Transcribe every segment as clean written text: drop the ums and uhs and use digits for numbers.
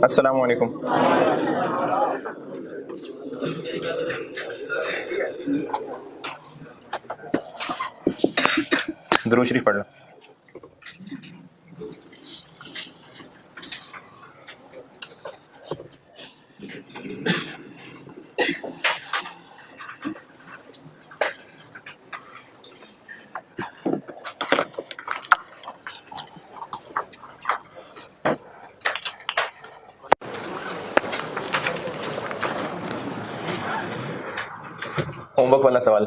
अस्सलामु अलैकुम। दुरूद शरीफ पढ़ लो। होमवर्क वाला सवाल।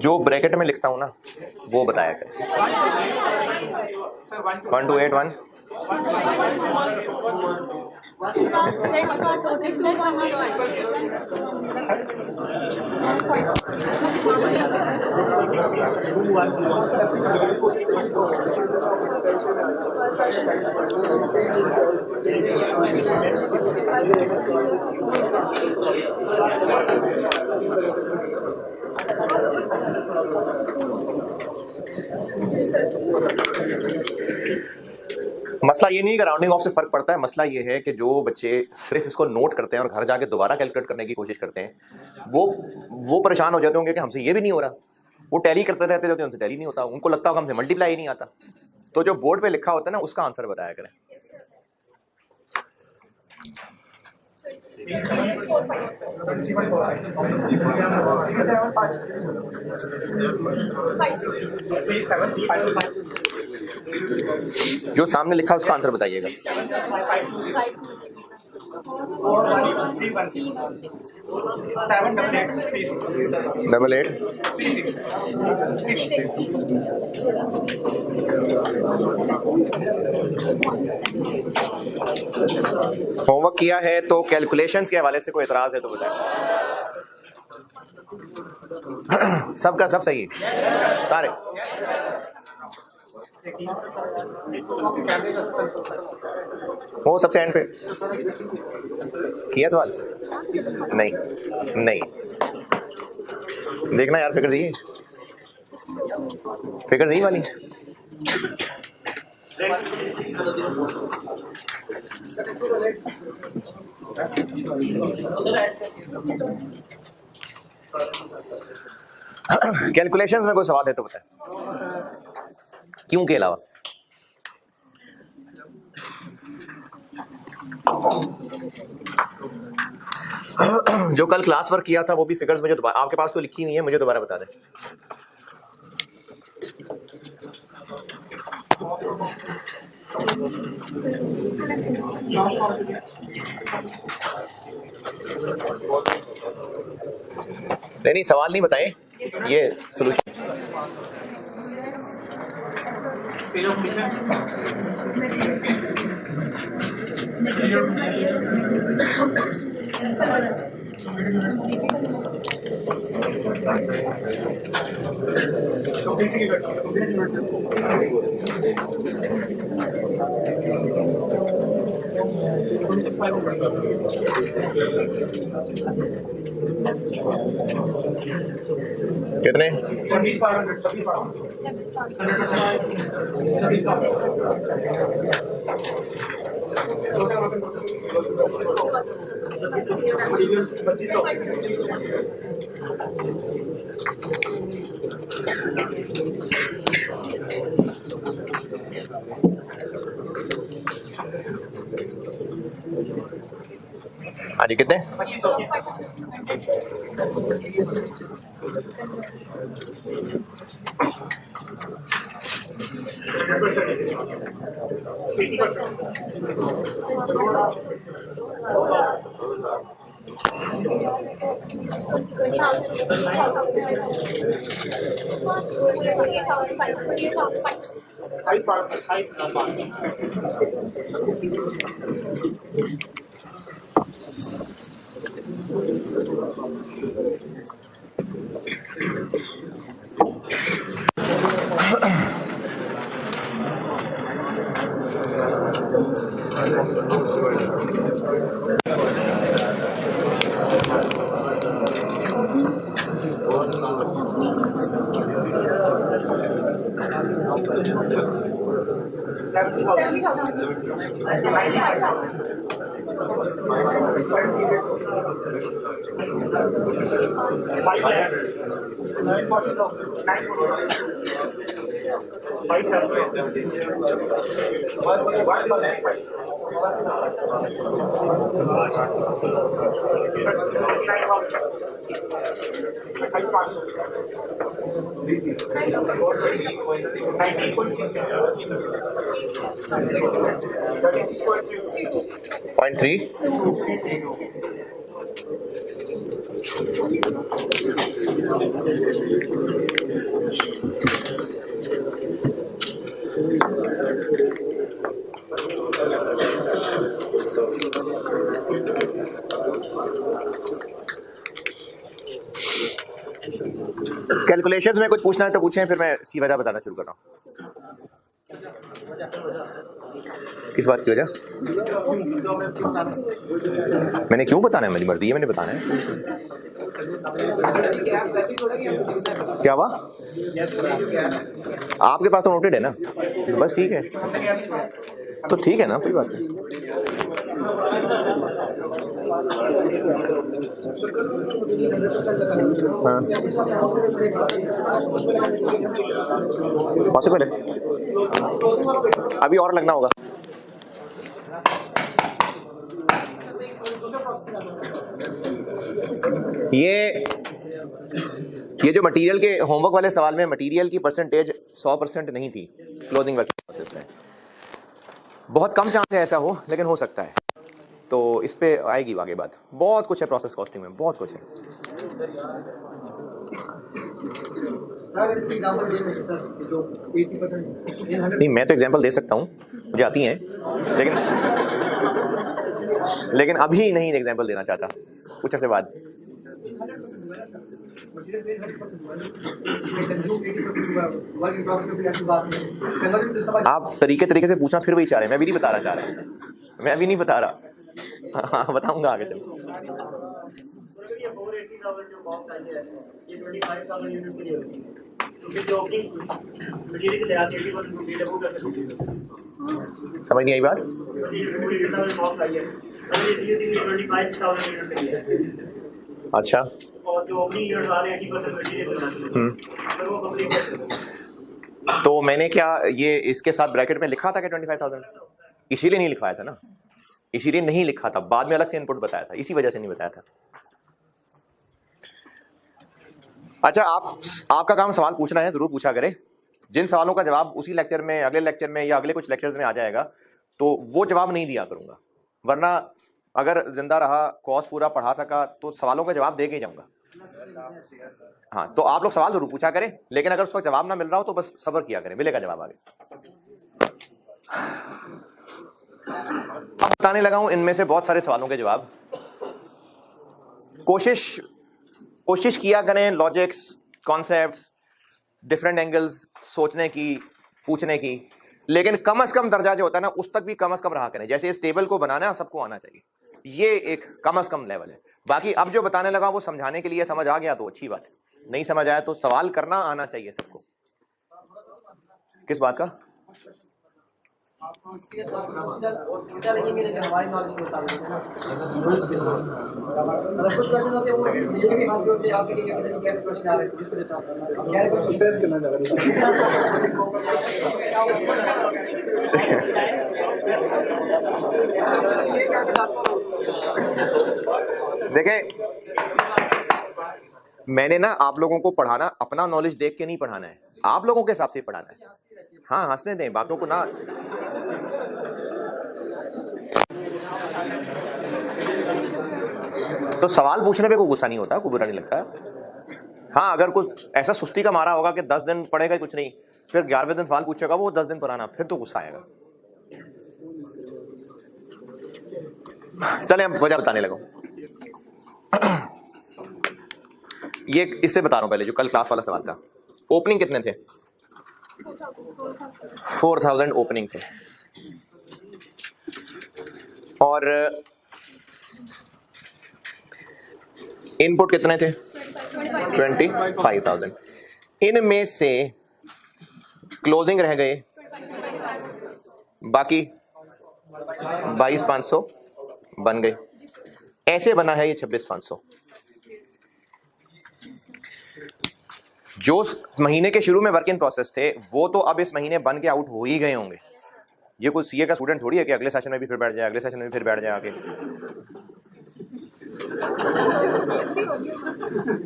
जो ब्रैकेट में लिखता हूँ ना वो बताया करें। 1 2 8 1 मसला ये नहीं कि राउंडिंग ऑफ से फर्क पड़ता है, मसला ये है कि जो बच्चे सिर्फ इसको नोट करते हैं और घर जाके दोबारा कैलकुलेट करने की कोशिश करते हैं वो परेशान हो जाते होंगे कि हमसे ये भी नहीं हो रहा। वो टैली करते रहते थे, उनसे टैली नहीं होता, उनको लगता होगा हमसे मल्टीप्लाई ही नहीं आता। तो जो बोर्ड पे लिखा होता है ना उसका आंसर बताया करें। जो सामने लिखा उसका आंसर बताइएगा। 788। होमवर्क किया है तो कैलकुलेशंस के हवाले से कोई एतराज है तो बताएं। सबका सब सही है सारे। वो सबसे एंड पे किया सवाल नहीं नहीं देखना यार, फिक्र दी वाली। कैलकुलेशंस में कोई सवाल है तो बताएं, क्यों के अलावा। जो कल क्लास वर्क किया था वो भी फिगर्स मुझे दोबारा, आपके पास तो लिखी नहीं है, मुझे दोबारा बता दें। नहीं सवाल नहीं बताए, ये सोल्यूशन। कितने? हाँ जी कितने? 0.3 कैलकुलेशंस में कुछ पूछना है तो पूछें, फिर मैं इसकी वजह बताना शुरू कर रहा हूँ। किस बात की वजह? मैंने क्यों बताना है, मेरी मर्जी है, मैंने बताना है। क्या हुआ? आपके पास तो नोटेड है ना, बस ठीक है, तो ठीक है ना, कोई बात नहीं। पॉसिबल है, अभी और लगना होगा। ये जो मटेरियल के होमवर्क वाले सवाल में मटेरियल की परसेंटेज 100% नहीं थी क्लोजिंग वर्क प्रोसेस में। बहुत कम चांस है ऐसा हो, लेकिन हो सकता है। तो इस पे आएगी आगे बात। बहुत कुछ है प्रोसेस कॉस्टिंग में, बहुत कुछ है। नहीं, मैं तो एग्जांपल दे सकता हूँ, मुझे आती हैं, लेकिन अभी नहीं एग्जांपल देना चाहता, कुछ अर्से बाद। आप तरीके से पूछना फिर वही चाह रहे हैं, मैं भी नहीं बता रहा, मैं अभी नहीं बता रहा। हाँ, बताऊंगा आगे चल। समझ नहीं आई बात? अच्छा, तो मैंने क्या ये इसके साथ ब्रैकेट में लिखा था कि 25,000? इसीलिए नहीं लिखवाया था ना, इसीलिए नहीं लिखा था, बाद में अलग से इनपुट बताया था, इसी वजह से नहीं बताया था। अच्छा, आपका काम सवाल पूछना है, जरूर पूछा करें। जिन सवालों का जवाब उसी लेक्चर में, अगले लेक्चर में या अगले कुछ लेक्चर्स में आ जाएगा, तो वो जवाब नहीं दिया करूंगा, वरना अगर जिंदा रहा, कोर्स पूरा पढ़ा सका, तो सवालों का जवाब दे के जाऊंगा। हाँ, तो आप लोग सवाल जरूर पूछा करें, लेकिन अगर उसका जवाब ना मिल रहा हो तो बस सब्र किया करें, मिलेगा जवाब आगे। अब बताने लगा हूं इनमें से बहुत सारे सवालों के जवाब। कोशिश किया करें लॉजिक्स, कॉन्सेप्ट्स, डिफरेंट एंगल्स सोचने की, पूछने की, लेकिन कम से कम दर्जा जो होता है ना, उस तक भी कम से कम रहा करें। जैसे इस टेबल को बनाना है, सबको आना चाहिए, ये एक कम से कम लेवल है। बाकी अब जो बताने लगा वो समझाने के लिए, समझ आ गया तो अच्छी बात है, नहीं समझ आया तो सवाल करना आना चाहिए सबको। किस बात का? देखें, मैंने ना आप लोगों को पढ़ाना अपना नॉलेज देख के नहीं पढ़ाना है, आप लोगों के हिसाब से पढ़ाना है। हाँ, हंसने दें, बातों को ना। तो सवाल पूछने पे कोई गुस्सा नहीं होता, कोई बुरा नहीं लगता। हाँ, अगर कुछ ऐसा सुस्ती का मारा होगा कि 10 दिन पढ़ेगा कुछ नहीं, फिर 11वें दिन सवाल पूछेगा वो 10 दिन पुराना, फिर तो गुस्सा आएगा। चले हम वजह बताने लगो। ये इससे बता रहा हूं पहले, जो कल क्लास वाला सवाल था। ओपनिंग कितने थे? 4000 ओपनिंग थे, और इनपुट कितने थे? 25,000। इनमें से क्लोजिंग रह गए बाकी 22,500 बन गए। ऐसे बना है ये 26,500। जो महीने के शुरू में वर्क इन प्रोसेस थे वो तो अब इस महीने बन के आउट हो ही गए होंगे। ये कोई सीए का स्टूडेंट थोड़ी है कि अगले सेशन में भी फिर बैठ जाए, अगले सेशन में भी फिर बैठ जाए आके।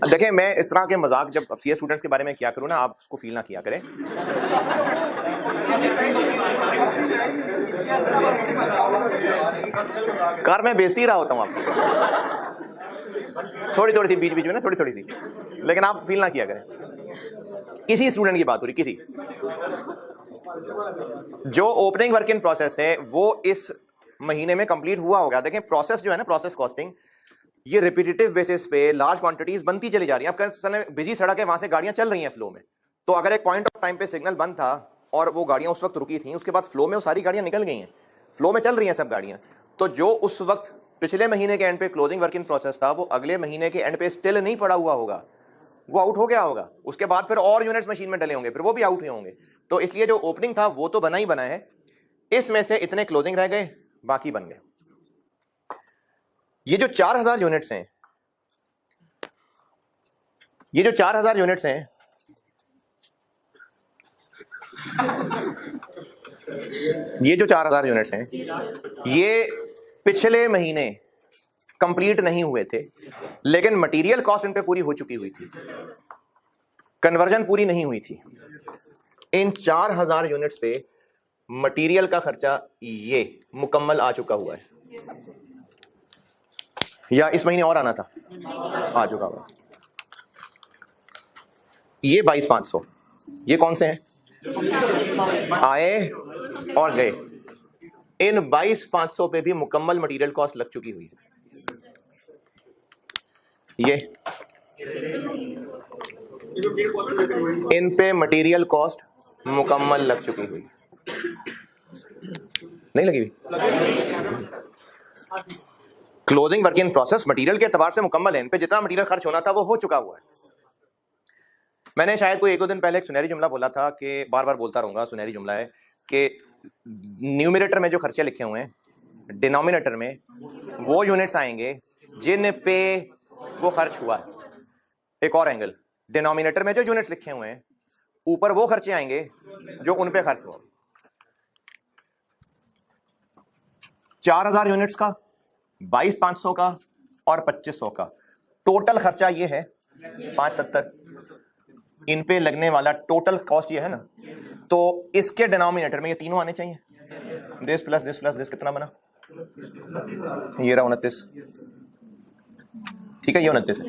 देखें, मैं इस तरह के मजाक जब सीए स्टूडेंट्स के बारे में क्या करूं ना, आप उसको फील ना किया करें। कार में बेइज्जती रहा होता हूं आपको, थोड़ी सी बीच में ना, थोड़ी सी, लेकिन आप फील ना किया करें। किसी स्टूडेंट की बात हो रही, किसी जो ओपनिंग वर्क इन प्रोसेस है वो इस महीने में कंप्लीट हुआ होगा। देखें, प्रोसेस जो है ना, प्रोसेस कॉस्टिंग, ये रिपीटेटिव बेसिस पे लार्ज क्वांटिटीज बनती चली जा रही है। अब बिजी सड़क है, वहां से गाड़ियां चल रही हैं फ्लो में, तो अगर एक पॉइंट ऑफ टाइम पे सिग्नल बंद था और वो गाड़ियां उस वक्त रुकी थी, उसके बाद फ्लो में वो सारी गाड़ियां निकल गई हैं, फ्लो में चल रही हैं सब गाड़ियां। तो जो उस वक्त पिछले महीने के एंड पे क्लोजिंग वर्क इन प्रोसेस था, वो अगले महीने के एंड पे स्टिल नहीं पड़ा हुआ होगा, वो आउट हो गया होगा। उसके बाद फिर और यूनिट्स मशीन में डले होंगे, फिर वो भी आउट हुए होंगे। तो इसलिए जो ओपनिंग था वो तो बना ही बना है, इसमें से इतने क्लोजिंग रह गए, बाकी बन गए। ये जो 4000 यूनिट्स हैं, ये जो 4000 यूनिट्स हैं, ये जो 4000 यूनिट्स हैं, ये पिछले महीने कंप्लीट नहीं हुए थे, लेकिन मटेरियल कॉस्ट इन पे पूरी हो चुकी हुई थी, कन्वर्जन पूरी नहीं हुई थी। इन 4000 यूनिट्स पे मटेरियल का खर्चा ये मुकम्मल आ चुका हुआ है, या इस महीने और आना था, आ चुका हुआ। ये 22500, ये कौन से हैं? आए और गए। इन 22500 पे भी मुकम्मल मटेरियल कॉस्ट लग चुकी हुई है। ये इन पे मटेरियल कॉस्ट मुकम्मल लग चुकी हुई, नहीं लगी हुई? Closing work in process material के एतबार से मुकम्मल है, इन पे जितना मटेरियल खर्च होना था वो हो चुका हुआ है। मैंने शायद कोई एक दो दिन पहले एक सुनहरी जुमला बोला था कि बार बार बोलता रहूंगा, सुनहरी जुमला है कि न्यूमरेटर में जो खर्चे लिखे हुए हैं, डिनोमिनेटर में वो यूनिट्स आएंगे जिन पे वो खर्च हुआ है। एक और एंगल, डिनोमिनेटर में जो यूनिट्स लिखे हुए हैं ऊपर वो खर्चे आएंगे जो उन पे खर्च हुआ। 4000 यूनिट्स का, 22500 का और 2500 का टोटल खर्चा ये है 570। इन पे लगने वाला टोटल कॉस्ट ये है ना, तो इसके डिनोमिनेटर में ये तीनों आने चाहिए। This plus this plus this कितना बना? ये रहा 29, ठीक है, ये 29 है।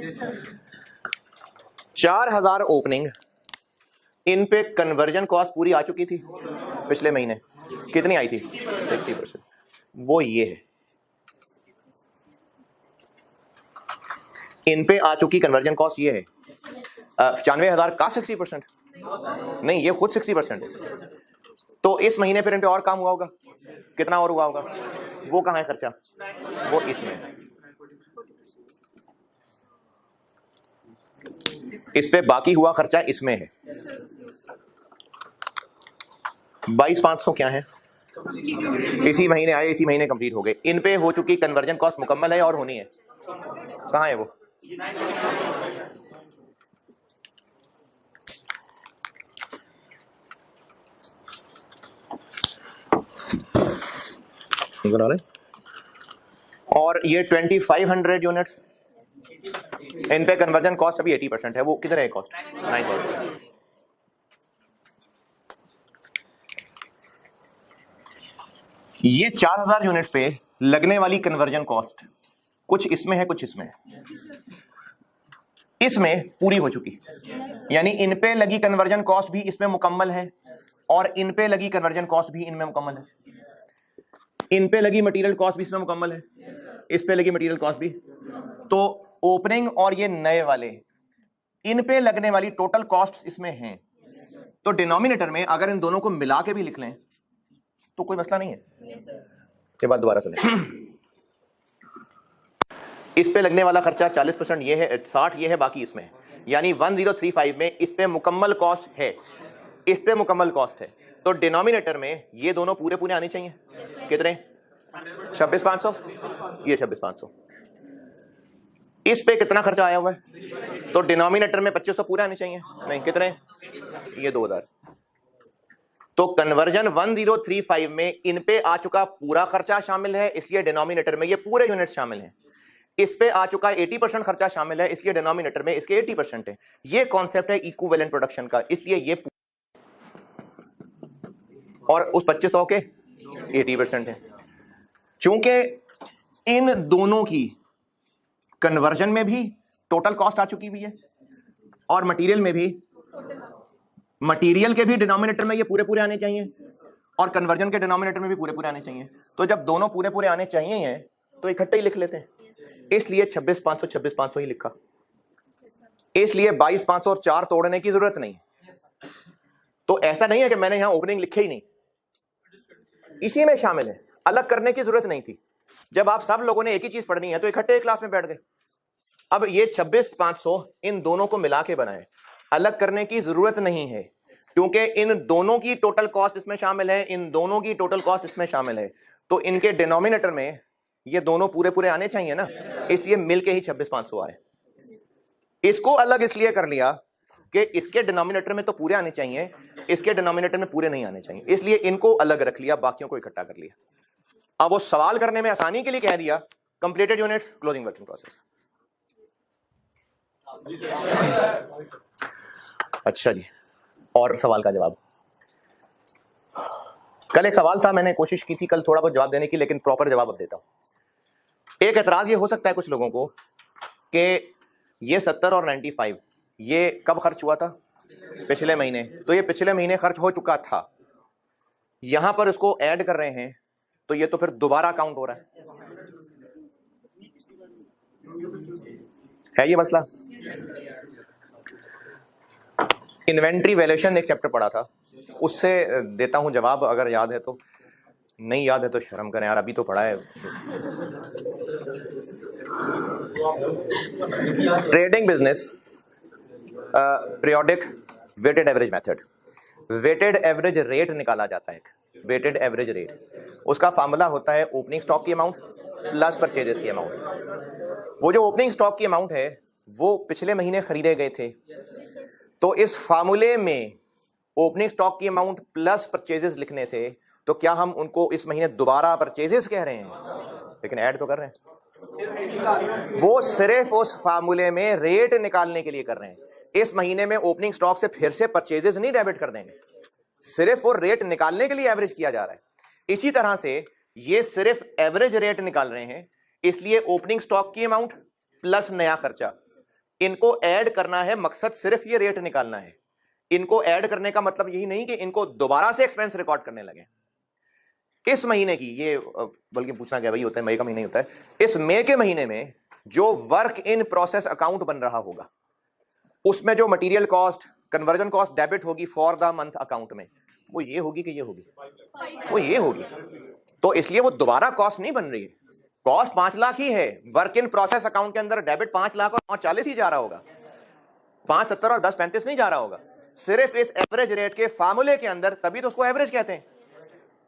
4000 ओपनिंग, इन पे कन्वर्जन कॉस्ट पूरी आ चुकी थी पिछले महीने, कितनी आई थी? 60%। वो ये है, इन पे आ चुकी कन्वर्जन कॉस्ट ये है। 95,000 का 60%? नहीं, ये खुद 60% है। तो इस महीने फिर इन पे और काम हुआ होगा, कितना और हुआ होगा? वो कहां है खर्चा? वो इसमें है। इस पे बाकी हुआ खर्चा इसमें है। 22500 क्या है? इसी महीने आए, इसी महीने कंप्लीट हो गए। इन पे हो चुकी कन्वर्जन कॉस्ट मुकम्मल है और होनी है। कहां है वो? और ये 2500 यूनिट्स, इन पे कन्वर्जन कॉस्ट अभी 80% है। वो किधर है कॉस्ट? 9000। ये 4000 यूनिट्स पे लगने वाली कन्वर्जन कॉस्ट कुछ इसमें है, कुछ इसमें है। इसमें पूरी हो चुकी, यानी इन पे लगी कन्वर्जन कॉस्ट भी इसमें मुकम्मल है और इन पे लगी कन्वर्जन कॉस्ट भी इनमें मुकम्मल है। इन पे लगी मटेरियल कॉस्ट भी इसमें मुकम्मल है, इस पे लगी मटेरियल कॉस्ट भी। तो ओपनिंग और ये नए वाले, इन पे लगने वाली टोटल कॉस्ट इसमें हैं। तो डिनोमिनेटर में अगर इन दोनों को मिला के भी लिख लें तो कोई मसला नहीं है। ये बात दोबारा सुने। इस पे लगने वाला खर्चा 40% ये है, 60 ये है, बाकी इसमें है। यानी 1035 में इस पे मुकम्मल कॉस्ट है, इस पे मुकम्मल कॉस्ट है। तो डिनोमिनेटर में ये दोनों पूरे पूरे आने चाहिए। कितने? 26500, ये 26500। इस पे कितना खर्चा आया हुआ है? तो डिनोमिनेटर में 2500 पूरे आने चाहिए। नहीं, कितने? ये 2000। तो कन्वर्जन 1035 में इन पे आ चुका पूरा खर्चा शामिल है, इसलिए डिनोमिनेटर में ये पूरे यूनिट शामिल हैं। इस पे आ चुका 80% खर्चा शामिल है, इसलिए डिनोमिनेटर में इसके 80% है। ये कॉन्सेप्ट है इक्विवेलेंट प्रोडक्शन का, इसलिए ये और उस 2500 के 80% है। चूंकि इन दोनों की कन्वर्जन में भी टोटल कॉस्ट आ चुकी हुई है और मटेरियल में भी, मटेरियल के भी डिनोमिनेटर में ये पूरे पूरे आने चाहिए और कन्वर्जन के डिनोमिनेटर में भी पूरे पूरे आने चाहिए। तो जब दोनों पूरे पूरे आने चाहिए हैं तो इकट्ठे ही लिख लेते हैं, इसलिए 26500 26500 ही लिखा। इसलिए 22500 और 4 तोड़ने की जरूरत नहीं। तो ऐसा नहीं है कि मैंने यहां ओपनिंग लिखे ही नहीं, इसी में शामिल है, अलग करने की जरूरत नहीं थी। जब आप सब लोगों ने एक ही चीज पढ़नी है तो इकट्ठे क्लास में बैठ गए। अब ये 26500 इन दोनों को मिला के बनाए, अलग करने की जरूरत नहीं है, क्योंकि इन दोनों की टोटल कॉस्ट इसमें शामिल है, इन दोनों की टोटल कॉस्ट इसमें शामिल है। तो इनके डिनोमिनेटर में ये दोनों पूरे पूरे आने चाहिए ना, इसलिए मिलके ही 26,500 आ रहे हैं। इसको अलग इसलिए कर लिया कि इसके डिनोमिनेटर में तो पूरे आने चाहिए, इसके डिनोमिनेटर में पूरे नहीं आने चाहिए, इसलिए इनको अलग रख लिया, बाकियों को इकट्ठा कर लिया। अब वो सवाल करने में आसानी के लिए कह दिया completed units closing working process. अच्छा जी, और सवाल का जवाब। कल एक सवाल था, मैंने कोशिश की थी कल थोड़ा बहुत जवाब देने की, लेकिन प्रॉपर जवाब अब देता हूं। एक एतराज ये हो सकता है कुछ लोगों को कि ये 70 और 95 ये कब खर्च हुआ था? पिछले महीने। तो ये पिछले महीने खर्च हो चुका था, यहां पर इसको ऐड कर रहे हैं, तो ये तो फिर दोबारा काउंट हो रहा है ये मसला। इन्वेंट्री वैल्यूएशन एक चैप्टर पढ़ा था, उससे देता हूं जवाब, अगर याद है तो। नहीं याद है तो शर्म करें यार, अभी तो पढ़ा है। Trading business periodic weighted average method, weighted average rate निकाला जाता है। वेटेड एवरेज रेट, उसका फार्मूला होता है ओपनिंग स्टॉक की अमाउंट प्लस परचेजेस की अमाउंट। वो जो ओपनिंग स्टॉक की अमाउंट है वो पिछले महीने खरीदे गए थे, तो इस फार्मूले में ओपनिंग स्टॉक की अमाउंट प्लस परचेजेस लिखने से तो क्या हम उनको इस महीने दोबारा परचेजेस कह रहे हैं? लेकिन ऐड तो कर रहे हैं। वो सिर्फ उस फार्मूले में रेट निकालने के लिए कर रहे हैं। इस महीने में ओपनिंग स्टॉक से फिर से परचेजेस नहीं डेबिट कर देंगे, सिर्फ वो रेट निकालने के लिए एवरेज किया जा रहा है। इसी तरह से ये सिर्फ एवरेज रेट निकाल रहे हैं, इसलिए ओपनिंग स्टॉक की अमाउंट प्लस नया खर्चा, इनको ऐड करना है। मकसद सिर्फ ये रेट निकालना है। इनको ऐड करने का मतलब यही नहीं कि इनको दोबारा से एक्सपेंस रिकॉर्ड करने लगे। इस महीने की ये, बल्कि पूछना क्या वही होता है, मई का महीना ही होता है, इस मई के महीने में जो वर्क इन प्रोसेस अकाउंट बन रहा होगा उसमें जो material cost, conversion cost debit होगी फॉर द मंथ अकाउंट में, वो ये होगी कि ये होगी, वो ये होगी। तो इसलिए वो दोबारा कॉस्ट नहीं बन रही है। कॉस्ट 5 लाख ही है, वर्क इन प्रोसेस अकाउंट के अंदर डेबिट 5 लाख और 540 ही जा रहा होगा, 570 और 1035 नहीं जा रहा होगा। सिर्फ इस एवरेज रेट के फार्मूले के अंदर, तभी तो उसको एवरेज कहते हैं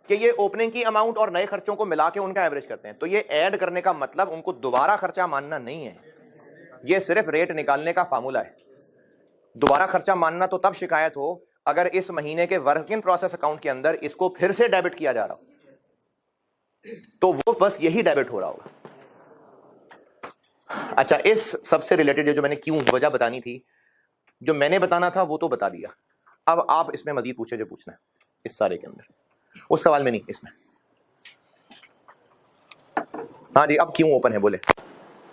कि ये ओपनिंग की अमाउंट और नए खर्चों को मिला के उनका एवरेज करते हैं। तो ये ऐड करने का मतलब उनको दोबारा खर्चा मानना नहीं है, ये सिर्फ रेट निकालने का फार्मूला है। दोबारा खर्चा मानना तो तब शिकायत हो अगर इस महीने के वर्क इन प्रोसेस अकाउंट के अंदर इसको फिर से डेबिट किया जा रहा हो, तो वो बस यही डेबिट हो रहा होगा। अच्छा, इस सबसे रिलेटेड जो मैंने क्यों वजह बतानी थी, जो मैंने बताना था वो तो बता दिया। अब आप इसमें मजीद पूछे जो पूछना है इस सारे के अंदर, उस सवाल में नहीं, इसमें। हाँ जी, अब क्यों ओपन है बोले,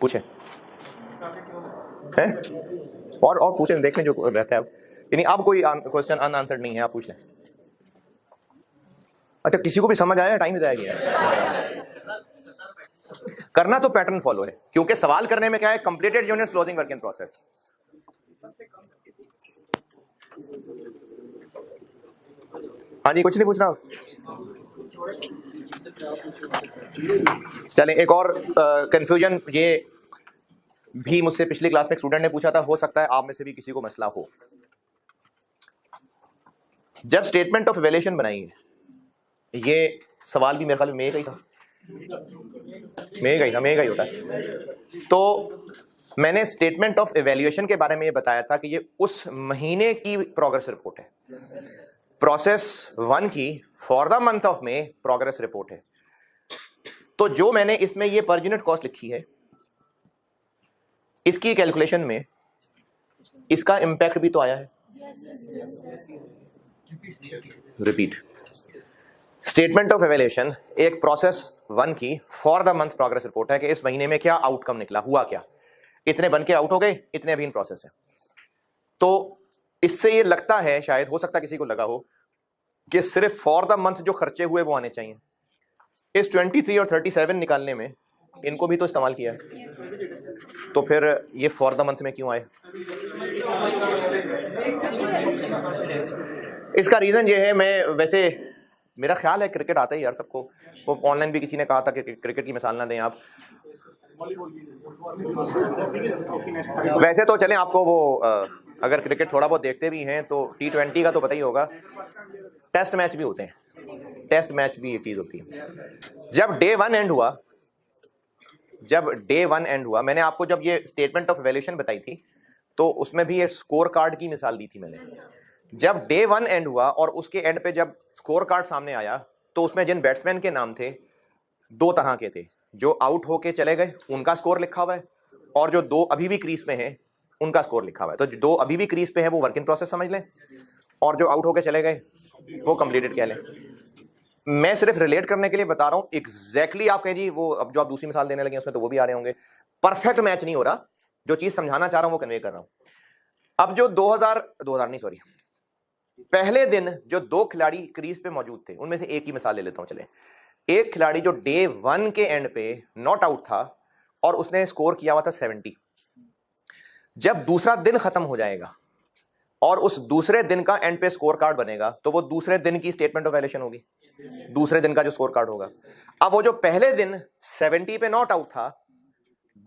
पूछे हैं और पूछे, देख लें जो रहता है। अब यानी अब कोई क्वेश्चन अनआंसर्ड नहीं है, आप पूछ लें। अच्छा, किसी को भी समझ आया? टाइम जाएगा करना तो पैटर्न फॉलो है, क्योंकि सवाल करने में क्या है, completed units closing work in process. हाँ जी, कुछ नहीं पूछना। चलें, एक और कंफ्यूजन ये भी मुझसे पिछली क्लास में एक स्टूडेंट ने पूछा था, हो सकता है आप में से भी किसी को मसला हो। जब स्टेटमेंट ऑफ वैल्यूएशन बनाई है, ये सवाल भी मेरे ख्याल में मई का ही था, मई का ही होता है। तो मैंने स्टेटमेंट ऑफ इवैल्यूएशन के बारे में ये बताया था कि ये उस महीने की प्रोग्रेस रिपोर्ट है, प्रोसेस 1 की फॉर द मंथ ऑफ में प्रोग्रेस रिपोर्ट है। तो जो मैंने इसमें ये पर यूनिट कॉस्ट लिखी है, इसकी कैलकुलेशन में इसका इंपैक्ट भी तो आया है। रिपीट, स्टेटमेंट ऑफ इवैल्यूएशन एक प्रोसेस 1 की for the month progress report है कि इस महीने में क्या आउटकम निकला, हुआ क्या, इतने बन के आउट हो गए, इतने अभी इन प्रोसेस है। तो इससे ये लगता है, शायद हो सकता है किसी को लगा हो कि सिर्फ फॉर द मंथ जो खर्चे हुए वो आने चाहिए। इस 23 और 37 निकालने में इनको भी तो इस्तेमाल किया है, तो फिर ये फॉर द मंथ में क्यों आए? इसका रीजन ये है, मैं वैसे मेरा ख्याल है क्रिकेट आता है यार सबको, वो ऑनलाइन भी किसी ने कहा था कि क्रिकेट की मिसाल ना दें आप। वैसे तो चलें, आपको वो अगर क्रिकेट थोड़ा बहुत देखते भी हैं तो T20 का तो पता ही होगा, टेस्ट मैच भी होते हैं, टेस्ट मैच भी एक चीज होती है। जब डे 1 एंड हुआ जब डे 1 एंड हुआ, मैंने आपको जब ये स्टेटमेंट ऑफ वैल्यूएशन बताई थी तो उसमें भी ये स्कोर कार्ड की मिसाल दी थी मैंने। जब डे 1 एंड हुआ और उसके एंड पे जब स्कोर कार्ड सामने आया तो उसमें जिन बैट्समैन के नाम थे दो तरह के थे, जो आउट होके चले गए उनका स्कोर लिखा हुआ है, और जो दो अभी भी क्रीज में हैं उनका स्कोर लिखा हुआ है। तो जो दो अभी भी क्रीज पे है वो वर्क इन प्रोसेस समझ लें, और जो आउट होके चले गए वो कंप्लीटेड कह लें। मैं सिर्फ रिलेट करने के लिए बता रहा हूं, एग्जैक्टली आप कहें जी वो अब जो आप दूसरी मिसाल देने लगे उसमें तो वो भी आ रहे होंगे, परफेक्ट मैच नहीं हो रहा, जो चीज समझाना चाह रहा हूं वो कन्वे कर रहा हूं। अब जो 2000 नहीं सॉरी, पहले दिन जो दो खिलाड़ी क्रीज पे मौजूद थे उनमें से एक ही मिसाल ले लेता हूं। चले, एक खिलाड़ी जो डे 1 के एंड पे नॉट आउट था और उसने स्कोर किया हुआ था 70। जब दूसरा दिन खत्म हो जाएगा और उस दूसरे दिन का एंड पे स्कोर कार्ड बनेगा तो वो दूसरे दिन की स्टेटमेंट ऑफ वैल्यूएशन होगी, दूसरे दिन का जो स्कोर कार्ड होगा। अब वो जो पहले दिन 70 पे नॉट आउट था,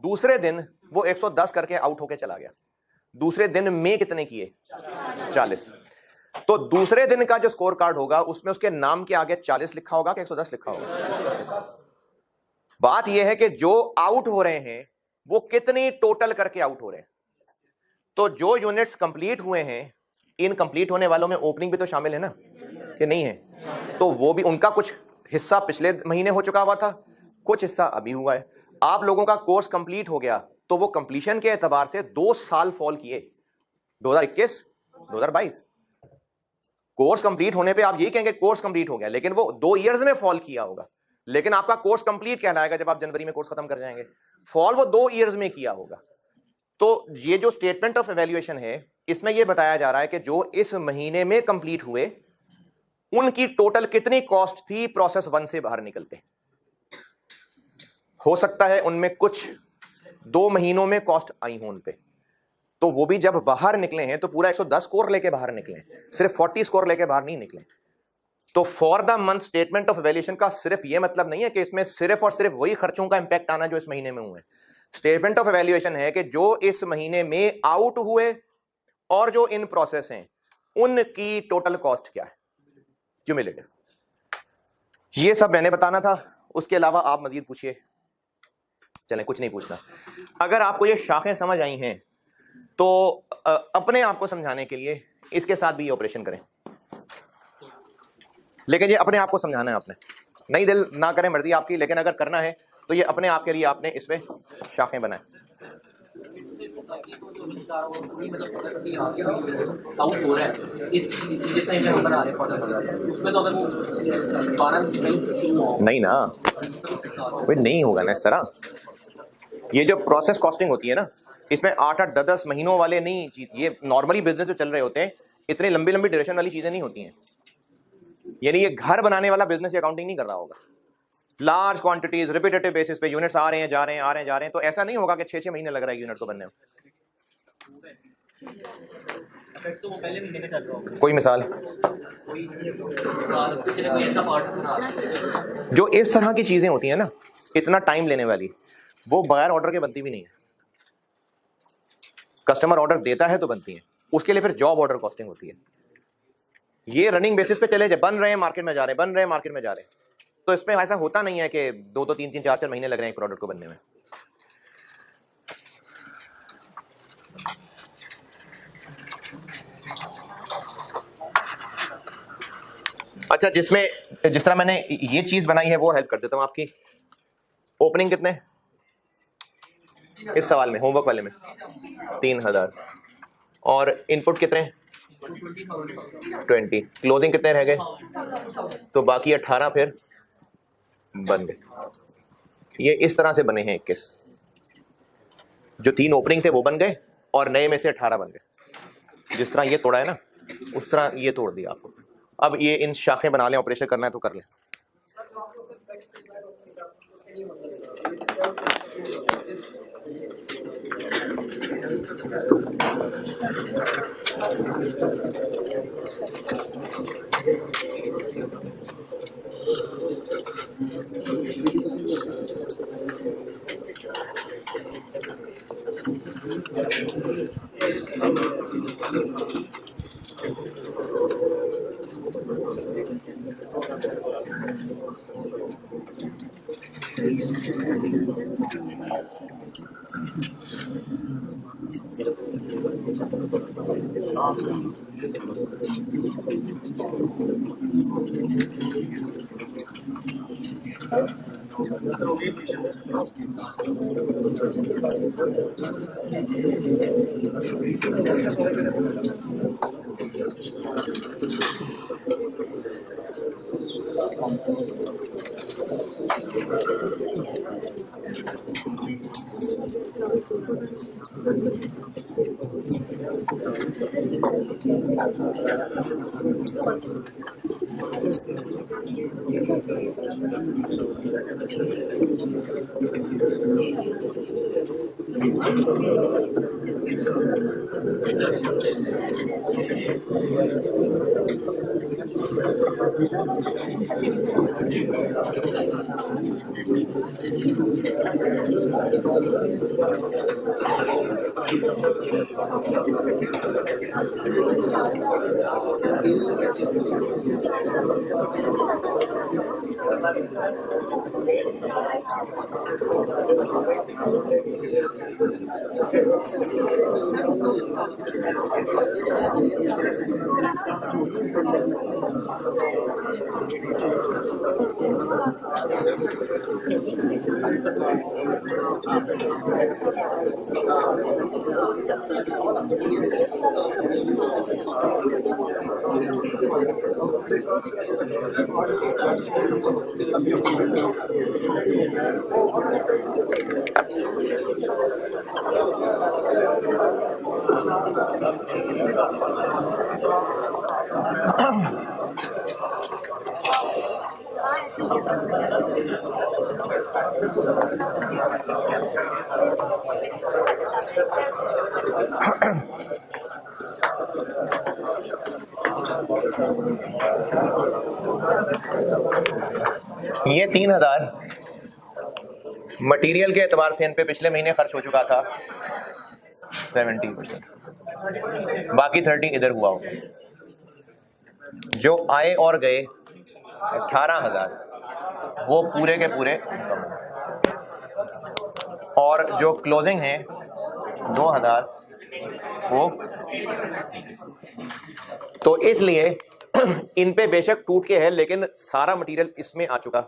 दूसरे दिन वो 110 करके आउट होके चला गया। दूसरे दिन में कितने किए? 40। तो दूसरे दिन का जो स्कोर कार्ड होगा उसमें उसके नाम के आगे 40 लिखा होगा कि 110 लिखा होगा? बात यह है कि जो आउट हो रहे हैं वो कितनी टोटल करके आउट हो रहे हैं। तो जो यूनिट्स कंप्लीट हुए हैं, इन कंप्लीट होने वालों में ओपनिंग भी तो शामिल है ना, कि नहीं है? तो वो भी, उनका कुछ हिस्सा पिछले महीने हो चुका हुआ था, कुछ हिस्सा अभी हुआ है। आप लोगों का कोर्स कंप्लीट हो गया तो वो कंप्लीशन के एतबार से 2 साल फॉल किए, 2021 2022। कोर्स कंप्लीट होने पे आप यही कहेंगे कोर्स कंप्लीट हो गया, लेकिन वो 2 इयर्स में फॉल किया होगा, लेकिन आपका कोर्स कंप्लीट कहलाएगा जब आप जनवरी में कोर्स खत्म कर जाएंगे। फॉल वो 2 इयर्स में किया होगा। तो ये जो स्टेटमेंट ऑफ इवैल्यूएशन है इसमें यह बताया जा रहा है कि जो इस महीने में कंप्लीट हुए उनकी टोटल कितनी कॉस्ट थी प्रोसेस 1 से बाहर निकलते। हो सकता है उनमें कुछ 2 महीनों में कॉस्ट आई हो उन पे, तो वो भी जब बाहर निकले हैं तो पूरा 110 स्कोर लेके बाहर निकले, सिर्फ 40 स्कोर लेके बाहर नहीं निकले। तो for the month statement of valuation का सिर्फ ये मतलब नहीं है कि इसमें सिर्फ और सिर्फ वही खर्चों का इंपैक्ट आना जो इस महीने में हुए। स्टेटमेंट ऑफ वैल्यूएशन है कि जो इस महीने में आउट हुए और जो इन प्रोसेस हैं उनकी टोटल कॉस्ट क्या है, क्यूमुलेटिव। ये सब मैंने बताना था, उसके अलावा आप मजीद पूछिए। चलें, कुछ नहीं पूछना। अगर आपको ये शाखें समझ आई हैं तो अपने आप को समझाने के लिए इसके साथ भी ये ऑपरेशन करें, लेकिन ये अपने आप को समझाना है आपने, नहीं दिल ना करें मर्जी आपकी, लेकिन अगर करना है तो ये अपने आप के लिए आपने इसमें शाखें बनाए। नहीं ना, नहीं होगा ना इस तरह। ये जो प्रोसेस कॉस्टिंग होती है ना, इसमें 8-8, 10-10 महीनों वाले नहीं चीज, ये नॉर्मली बिजनेस जो चल रहे होते हैं इतनी लंबी लंबी ड्यूरेशन वाली चीजें नहीं होती हैं। यानी ये घर बनाने वाला बिजनेस अकाउंटिंग नहीं कर रहा होगा। लार्ज क्वांटिटीज रिपीटेटिव बेसिस पे यूनिट्स आ रहे हैं जा रहे हैं आ रहे हैं जा रहे हैं, तो ऐसा नहीं होगा कि 6-6 महीने लग रहा है यूनिट को बनने में। तो वो पहले महीने में चल रहा होगा। कोई मिसाल जो इस तरह की चीजें होती हैं ना, इतना टाइम लेने वाली, वो बगैर ऑर्डर के बनती भी नहीं है। कस्टमर ऑर्डर देता है तो बनती है, उसके लिए फिर जॉब ऑर्डर कॉस्टिंग होती है। ये रनिंग बेसिस पे चले बन रहे हैं मार्केट में जा रहे हैं, बन रहे हैं मार्केट में जा रहे हैं, तो इसमें ऐसा होता नहीं है कि 2-2, 3-3, 4-4 महीने लग रहे हैं एक प्रोडक्ट को बनने में। अच्छा, जिस तरह मैंने ये चीज बनाई है वो हेल्प कर देता हूं आपकी। ओपनिंग कितने इस सवाल में, होमवर्क वाले में? 3000। और इनपुट कितने? 20। क्लोजिंग कितने रह गए? तो बाकी 18 फिर बन गए। ये इस तरह से बने हैं 21। जो 3 ओपनिंग थे वो बन गए और नए में से 18 बन गए। जिस तरह ये तोड़ा है ना उस तरह ये तोड़ दिया आपको। अब ये इन शाखें बना लें, ऑपरेशन करना है तो कर लें। ये 3000 मटेरियल के एतबार से इन पे पिछले महीने खर्च हो चुका था 70%, बाकी 30 इधर हुआ होगा। जो आए और गए 18,000 वो पूरे के पूरे, और जो क्लोजिंग है 2,000 वो। तो इसलिए इन पे बेशक टूट के है, लेकिन सारा मटेरियल इसमें आ चुका,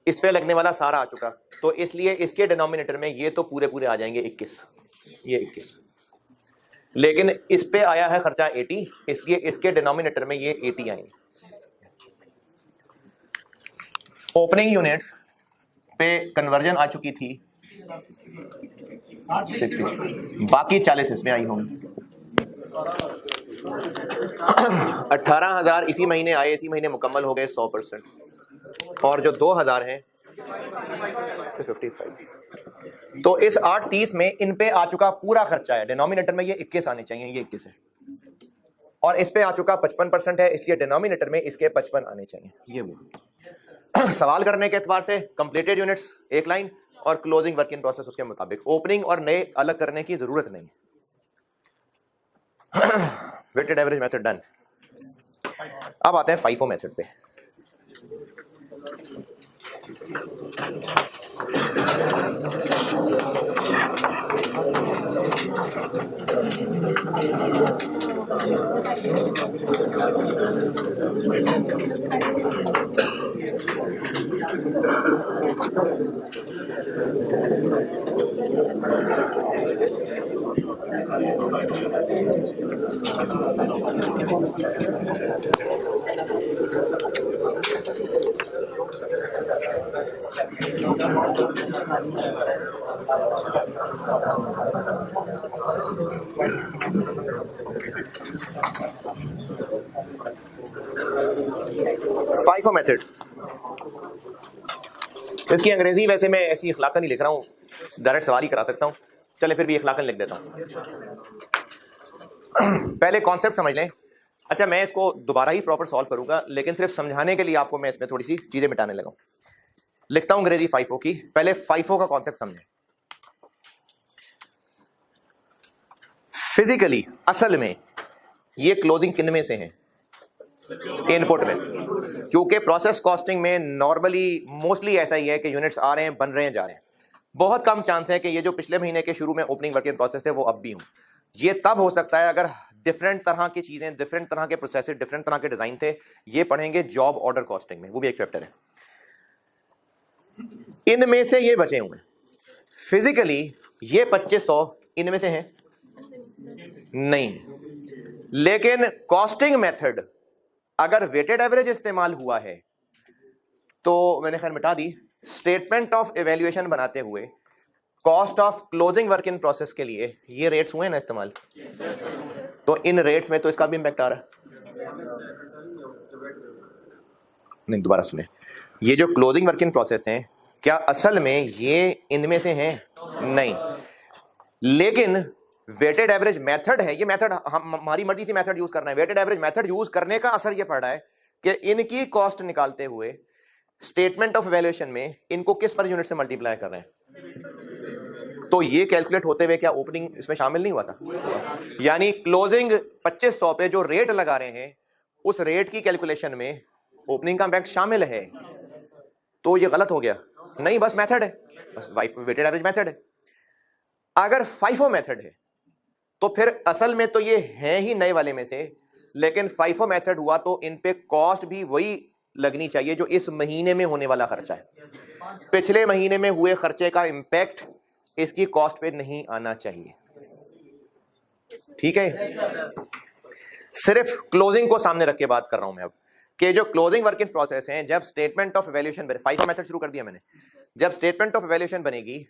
इस पे लगने वाला सारा आ चुका, तो इसलिए इसके डिनोमिनेटर में ये तो पूरे पूरे आ जाएंगे 21, ये 21, लेकिन इस पे आया है खर्चा 80, इसलिए इसके डिनोमिनेटर में ये 80 आएंगे। ओपनिंग यूनिट्स पे कन्वर्जन आ चुकी थी 60, बाकी 40 इसमें आई होंगी। 18,000 इसी महीने आए, इसी महीने मुकम्मल हो गए 100%, और जो 2,000 हैं 55। तो इस 830 में इन पे आ चुका पूरा खर्चा है, डिनोमिनेटर में ये 21 आने चाहिए, ये 21 है, और इस पे आ चुका 55% है, इसलिए डिनोमिनेटर में इसके 55 आने चाहिए। ये वो सवाल करने के एतबार से कंप्लीटेड यूनिट्स एक लाइन और क्लोजिंग वर्क इन प्रोसेस उसके मुताबिक, ओपनिंग और नए अलग करने की जरूरत नहीं। Weighted average method done. अब आते हैं FIFO मेथड पे। FIFO मेथड, इसकी अंग्रेजी वैसे मैं ऐसी इखलाकन ही लिख रहा हूँ, डायरेक्ट सवाल ही करा सकता हूँ, चले फिर भी इखलाकन लिख देता हूँ। पहले कॉन्सेप्ट समझ लें। अच्छा, मैं इसको दोबारा ही प्रॉपर सॉल्व करूंगा, लेकिन सिर्फ समझाने के लिए आपको मैं इसमें थोड़ी सी चीजें मिटाने लगा हूं। लिखता हूं अंग्रेजी FIFO की, पहले FIFO का कॉन्सेप्ट समझें। फिजिकली असल में ये क्लोजिंग किन में से है? इनपुट में से, क्योंकि प्रोसेस कॉस्टिंग में नॉर्मली मोस्टली ऐसा ही है कि यूनिट्स आ रहे हैं, बन रहे हैं, जा रहे हैं। बहुत कम चांस है कि ये जो पिछले महीने के शुरू में ओपनिंग वर्क इन प्रोसेस थे वो अब भी हों। ये तब हो सकता है अगर डिफरेंट तरह की चीजें, डिफरेंट तरह के प्रोसेस, डिफरेंट तरह के डिजाइन थे। ये पढ़ेंगे जॉब ऑर्डर कॉस्टिंग में, वो भी एक चैप्टर है। इनमें से ये बचे हुए फिजिकली ये 2500 इनमें से हैं नहीं, लेकिन कॉस्टिंग मेथड अगर वेटेड एवरेज इस्तेमाल हुआ है तो मैंने खैर मिटा दी। स्टेटमेंट ऑफ इवैल्यूएशन बनाते हुए cost of closing work in process के लिए ये रेट्स हुए ना इस्तेमाल, तो इन रेट्स में तो इसका भी इंपैक्ट आ रहा है। नहीं, दोबारा सुने, ये जो क्लोजिंग वर्क इन प्रोसेस हैं क्या असल में ये इनमें से हैं नहीं, लेकिन वेटेड एवरेज मेथड है, ये मेथड हमारी मर्जी थी मेथड यूज करना है। वेटेड एवरेज मेथड यूज करने का असर ये पड़ रहा है कि इनकी कॉस्ट निकालते हुए स्टेटमेंट ऑफ वैल्यूएशन में इनको किस पर यूनिट से मल्टीप्लाई कर रहे हैं, तो ये कैलकुलेट होते हुए क्या ओपनिंग इसमें शामिल नहीं हुआ था? यानी क्लोजिंग 2500 पे जो रेट लगा रहे हैं उस रेट की कैलकुलेशन में ओपनिंग का इंपैक्ट शामिल है, तो ये गलत हो गया नहीं, बस मेथड है, बस वेटेड एवरेज मेथड है। अगर FIFO मेथड है तो फिर असल में तो ये है ही नए वाले में से, लेकिन FIFO मेथड हुआ तो इन पे कॉस्ट भी वही लगनी चाहिए जो इस महीने में होने वाला खर्चा है। पिछले महीने में हुए खर्चे का इंपैक्ट इसकी कॉस्ट पे नहीं आना चाहिए, ठीक है? सिर्फ क्लोजिंग को सामने रख के बात कर रहा हूं मैं अब कि जो क्लोजिंग वर्क इन प्रोसेस हैं, जब स्टेटमेंट ऑफ वैल्यूएशन बने, FIFO मेथड शुरू कर दिया मैंने, जब स्टेटमेंट ऑफ वैल्यूएशन बनेगी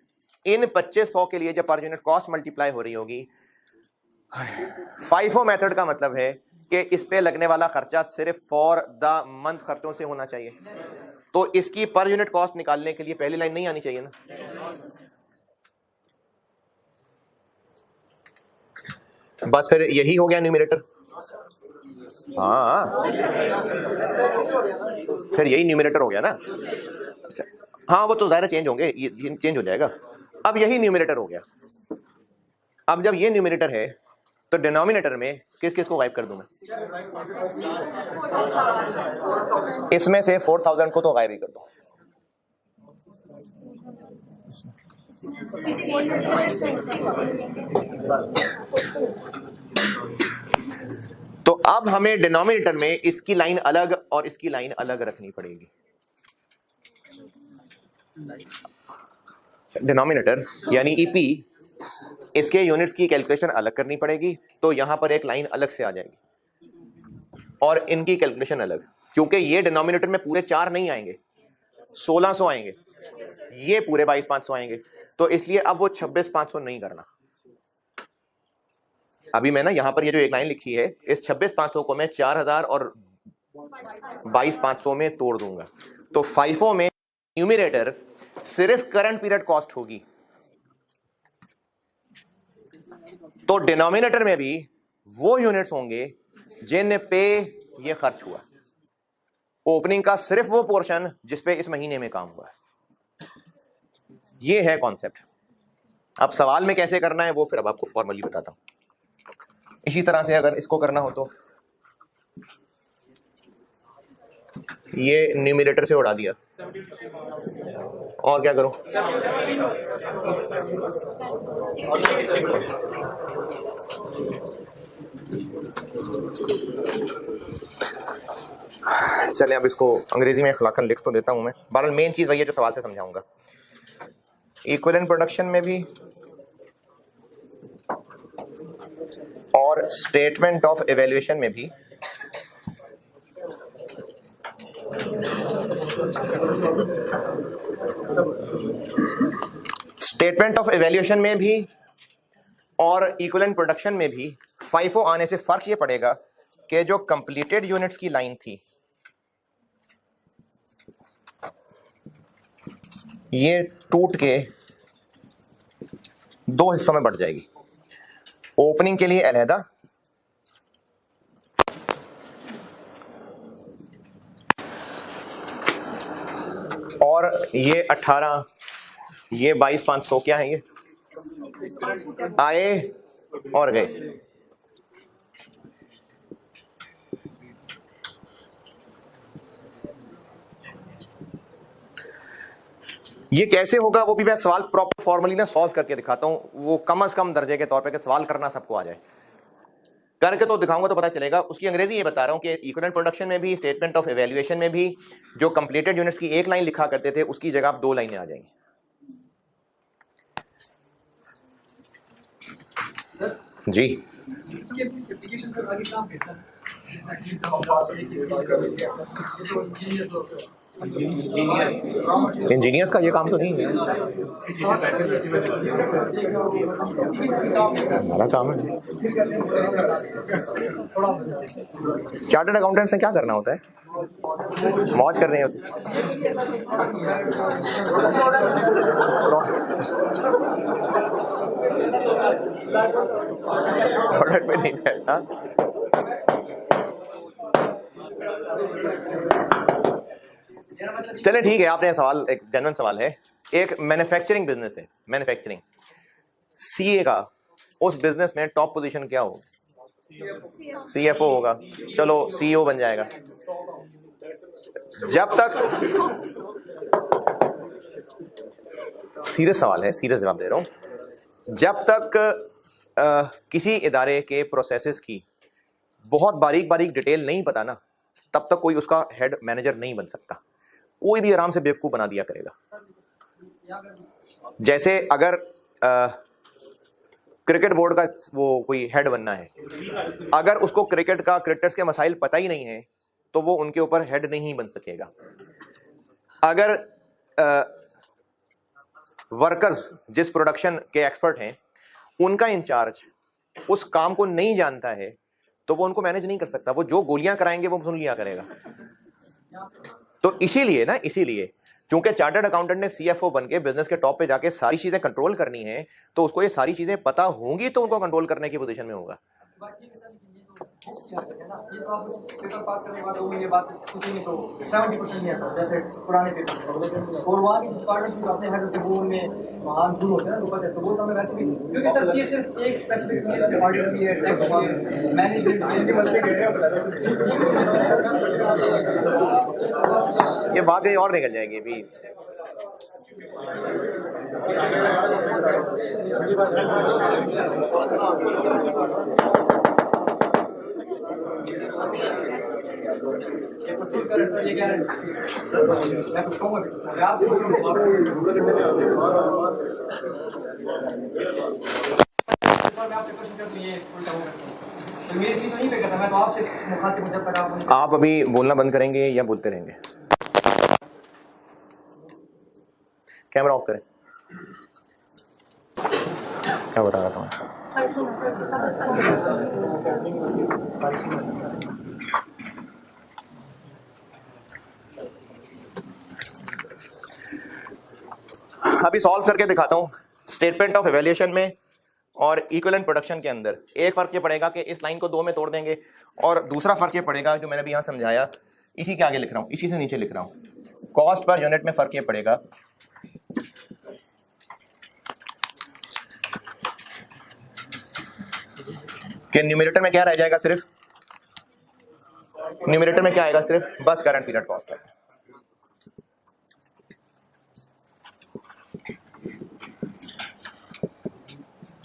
इन 2500 के लिए जब पर यूनिट कॉस्ट मल्टीप्लाई हो रही होगी, FIFO मेथड का मतलब है कि इस पे लगने वाला खर्चा सिर्फ फॉर द मंथ खर्चों से होना चाहिए, तो इसकी पर यूनिट कॉस्ट निकालने के लिए पहली लाइन नहीं आनी चाहिए ना। बस फिर यही हो गया न्यूमरेटर। हाँ, फिर यही न्यूमरेटर हो गया ना। अच्छा, हाँ वो तो ज़ाहिर चेंज होंगे, ये चेंज हो जाएगा। अब यही न्यूमरेटर हो गया। अब जब ये न्यूमरेटर है तो डिनोमिनेटर में किस किस को गायब कर दूं मैं? इसमें से 4000 को तो गायब ही कर दूं। तो अब हमें डिनोमिनेटर में इसकी लाइन अलग और इसकी लाइन अलग रखनी पड़ेगी। डिनोमिनेटर यानी ईपी, इसके यूनिट्स की कैलकुलेशन अलग करनी पड़ेगी, तो यहां पर एक लाइन अलग से आ जाएगी और इनकी कैलकुलेशन अलग, क्योंकि ये डिनोमिनेटर में पूरे 4 नहीं आएंगे, 1600 आएंगे, ये पूरे 22500 आएंगे, तो इसलिए अब वो 26500 नहीं करना। अभी मैं ना यहां पर ये जो एक लाइन लिखी है, इस 26500 को मैं 4000 और 22500 में तोड़ दूंगा, तो FIFO में न्यूमरेटर सिर्फ करंट पीरियड कॉस्ट होगी, तो डिनोमिनेटर में भी वो यूनिट्स होंगे जिन पे ये खर्च हुआ, ओपनिंग का सिर्फ वो पोर्शन जिस पे इस महीने में काम हुआ है। ये है कॉन्सेप्ट। अब सवाल में कैसे करना है वो फिर अब आपको फॉर्मली बताता हूं। इसी तरह से अगर इसको करना हो तो ये न्यूमरेटर से उड़ा दिया, और क्या करूं? चले अब इसको अंग्रेजी में खलाकन लिख तो देता हूं मैं। बहरहाल मेन चीज वही है जो सवाल से समझाऊंगा। इक्विवेलेंट प्रोडक्शन में भी और स्टेटमेंट ऑफ इवैल्यूएशन में भी और इक्विवेलेंट प्रोडक्शन में भी FIFO आने से फर्क ये पड़ेगा कि जो कंप्लीटेड यूनिट्स की लाइन थी ये टूट के 2 हिस्सों में बढ़ जाएगी, ओपनिंग के लिए अलहदा और ये 18, ये 22500 क्या है, ये आए और गए। ये कैसे होगा वो भी मैं सवाल प्रॉपर फॉर्मली ना सॉल्व करके दिखाता हूं, वो कम से कम दर्जे के तौर पे कि सवाल करना सबको आ जाए, करके तो दिखाऊंगा तो पता चलेगा। उसकी अंग्रेजी ये बता रहा हूं कि इक्विवेलेंट प्रोडक्शन में भी, स्टेटमेंट ऑफ इवैल्यूएशन में भी जो कंप्लीटेड यूनिट्स की एक लाइन लिखा करते थे उसकी जगह अब 2 लाइनें आ जाएंगी। जी इंजीनियर्स का ये काम तो नहीं है, हमारा काम है। चार्टर्ड अकाउंटेंट्स ने क्या करना होता है? मौज कर रहे होते। प्रोडक्ट में नहीं है। चले ठीक है, आपने सवाल एक जेन्युइन सवाल है। एक मैन्युफैक्चरिंग बिजनेस है, मैन्युफैक्चरिंग, सीए का उस बिजनेस में टॉप पोजीशन क्या होगा? सीएफओ होगा, चलो सीईओ बन जाएगा। जब तक, सीरियस सवाल है, सीरियस जवाब दे रहा हूं, जब तक किसी इदारे के प्रोसेसेस की बहुत बारीक बारीक डिटेल नहीं पता ना, तब तक कोई उसका हेड मैनेजर नहीं बन सकता। कोई भी आराम से बेवकूफ बना दिया करेगा। जैसे अगर क्रिकेट बोर्ड का वो कोई हेड बनना है, अगर उसको क्रिकेट का, क्रिकेटर्स के मसाइल पता ही नहीं है तो वो उनके ऊपर हेड नहीं बन सकेगा। अगर वर्कर्स जिस प्रोडक्शन के एक्सपर्ट हैं उनका इंचार्ज उस काम को नहीं जानता है तो वो उनको मैनेज नहीं कर सकता। वो जो गोलियां कराएंगे वो सुन लिया करेगा। तो इसीलिए चूंकि चार्टर्ड अकाउंटेंट ने सीएफओ बन के बिजनेस के टॉप पे जाके सारी चीजें कंट्रोल करनी है, तो उसको ये सारी चीजें पता होंगी तो उनको कंट्रोल करने की पोजीशन में होगा। ये तो आप पेपर पास करने के बाद वो ये बात कुछ नहीं तो 70% नहीं आता जैसे पुराने पेपर, और वहाँ की डिपार्टमेंट में अपने हेड बोर्ड में महान गुण होते हैं ना, तो पता है तो वो तो हमें वैसे भी, क्योंकि सर सीए सिर्फ एक स्पेसिफिक नहीं है, ऑडिट भी है, टैक्स भी है, मैनेजमेंट, ये बात कहीं और निकल जाएगी भी। आप अभी बोलना बंद करेंगे या बोलते रहेंगे? कैमरा ऑफ करें। क्या बता रहा था? अभी सॉल्व करके दिखाता हूं। स्टेटमेंट ऑफ इवैल्यूएशन में और इक्विवेलेंट प्रोडक्शन के अंदर एक फर्क ये पड़ेगा कि इस लाइन को 2 में तोड़ देंगे, और दूसरा फर्क ये पड़ेगा जो मैंने भी यहां समझाया, इसी के आगे लिख रहा हूं, इसी से नीचे लिख रहा हूं। कॉस्ट पर यूनिट में फर्क ये पड़ेगा कि न्यूमरेटर में क्या रह जाएगा, सिर्फ न्यूमरेटर में क्या आएगा, सिर्फ बस करंट पीरियड कॉस्ट है।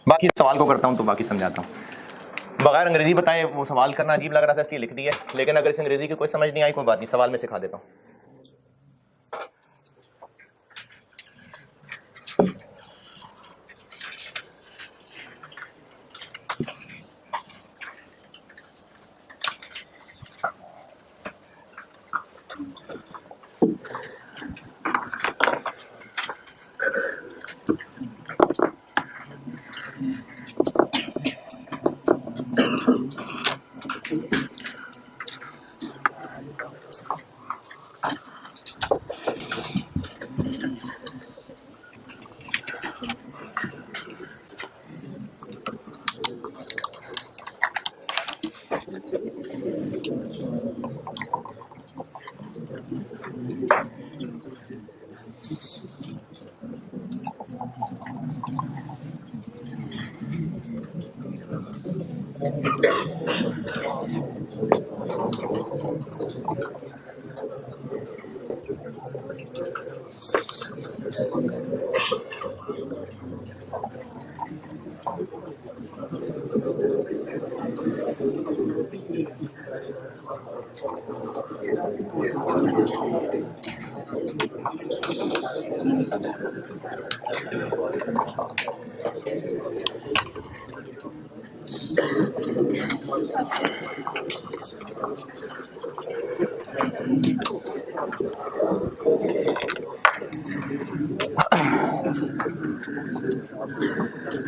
बाकी सवाल को करता हूं तो बाकी समझाता हूं। बगैर अंग्रेजी बताए वो सवाल करना अजीब लग रहा था इसलिए लिख दी है, लेकिन अगर इस अंग्रेजी की कोई समझ नहीं आई कोई बात नहीं, सवाल में सिखा देता हूं।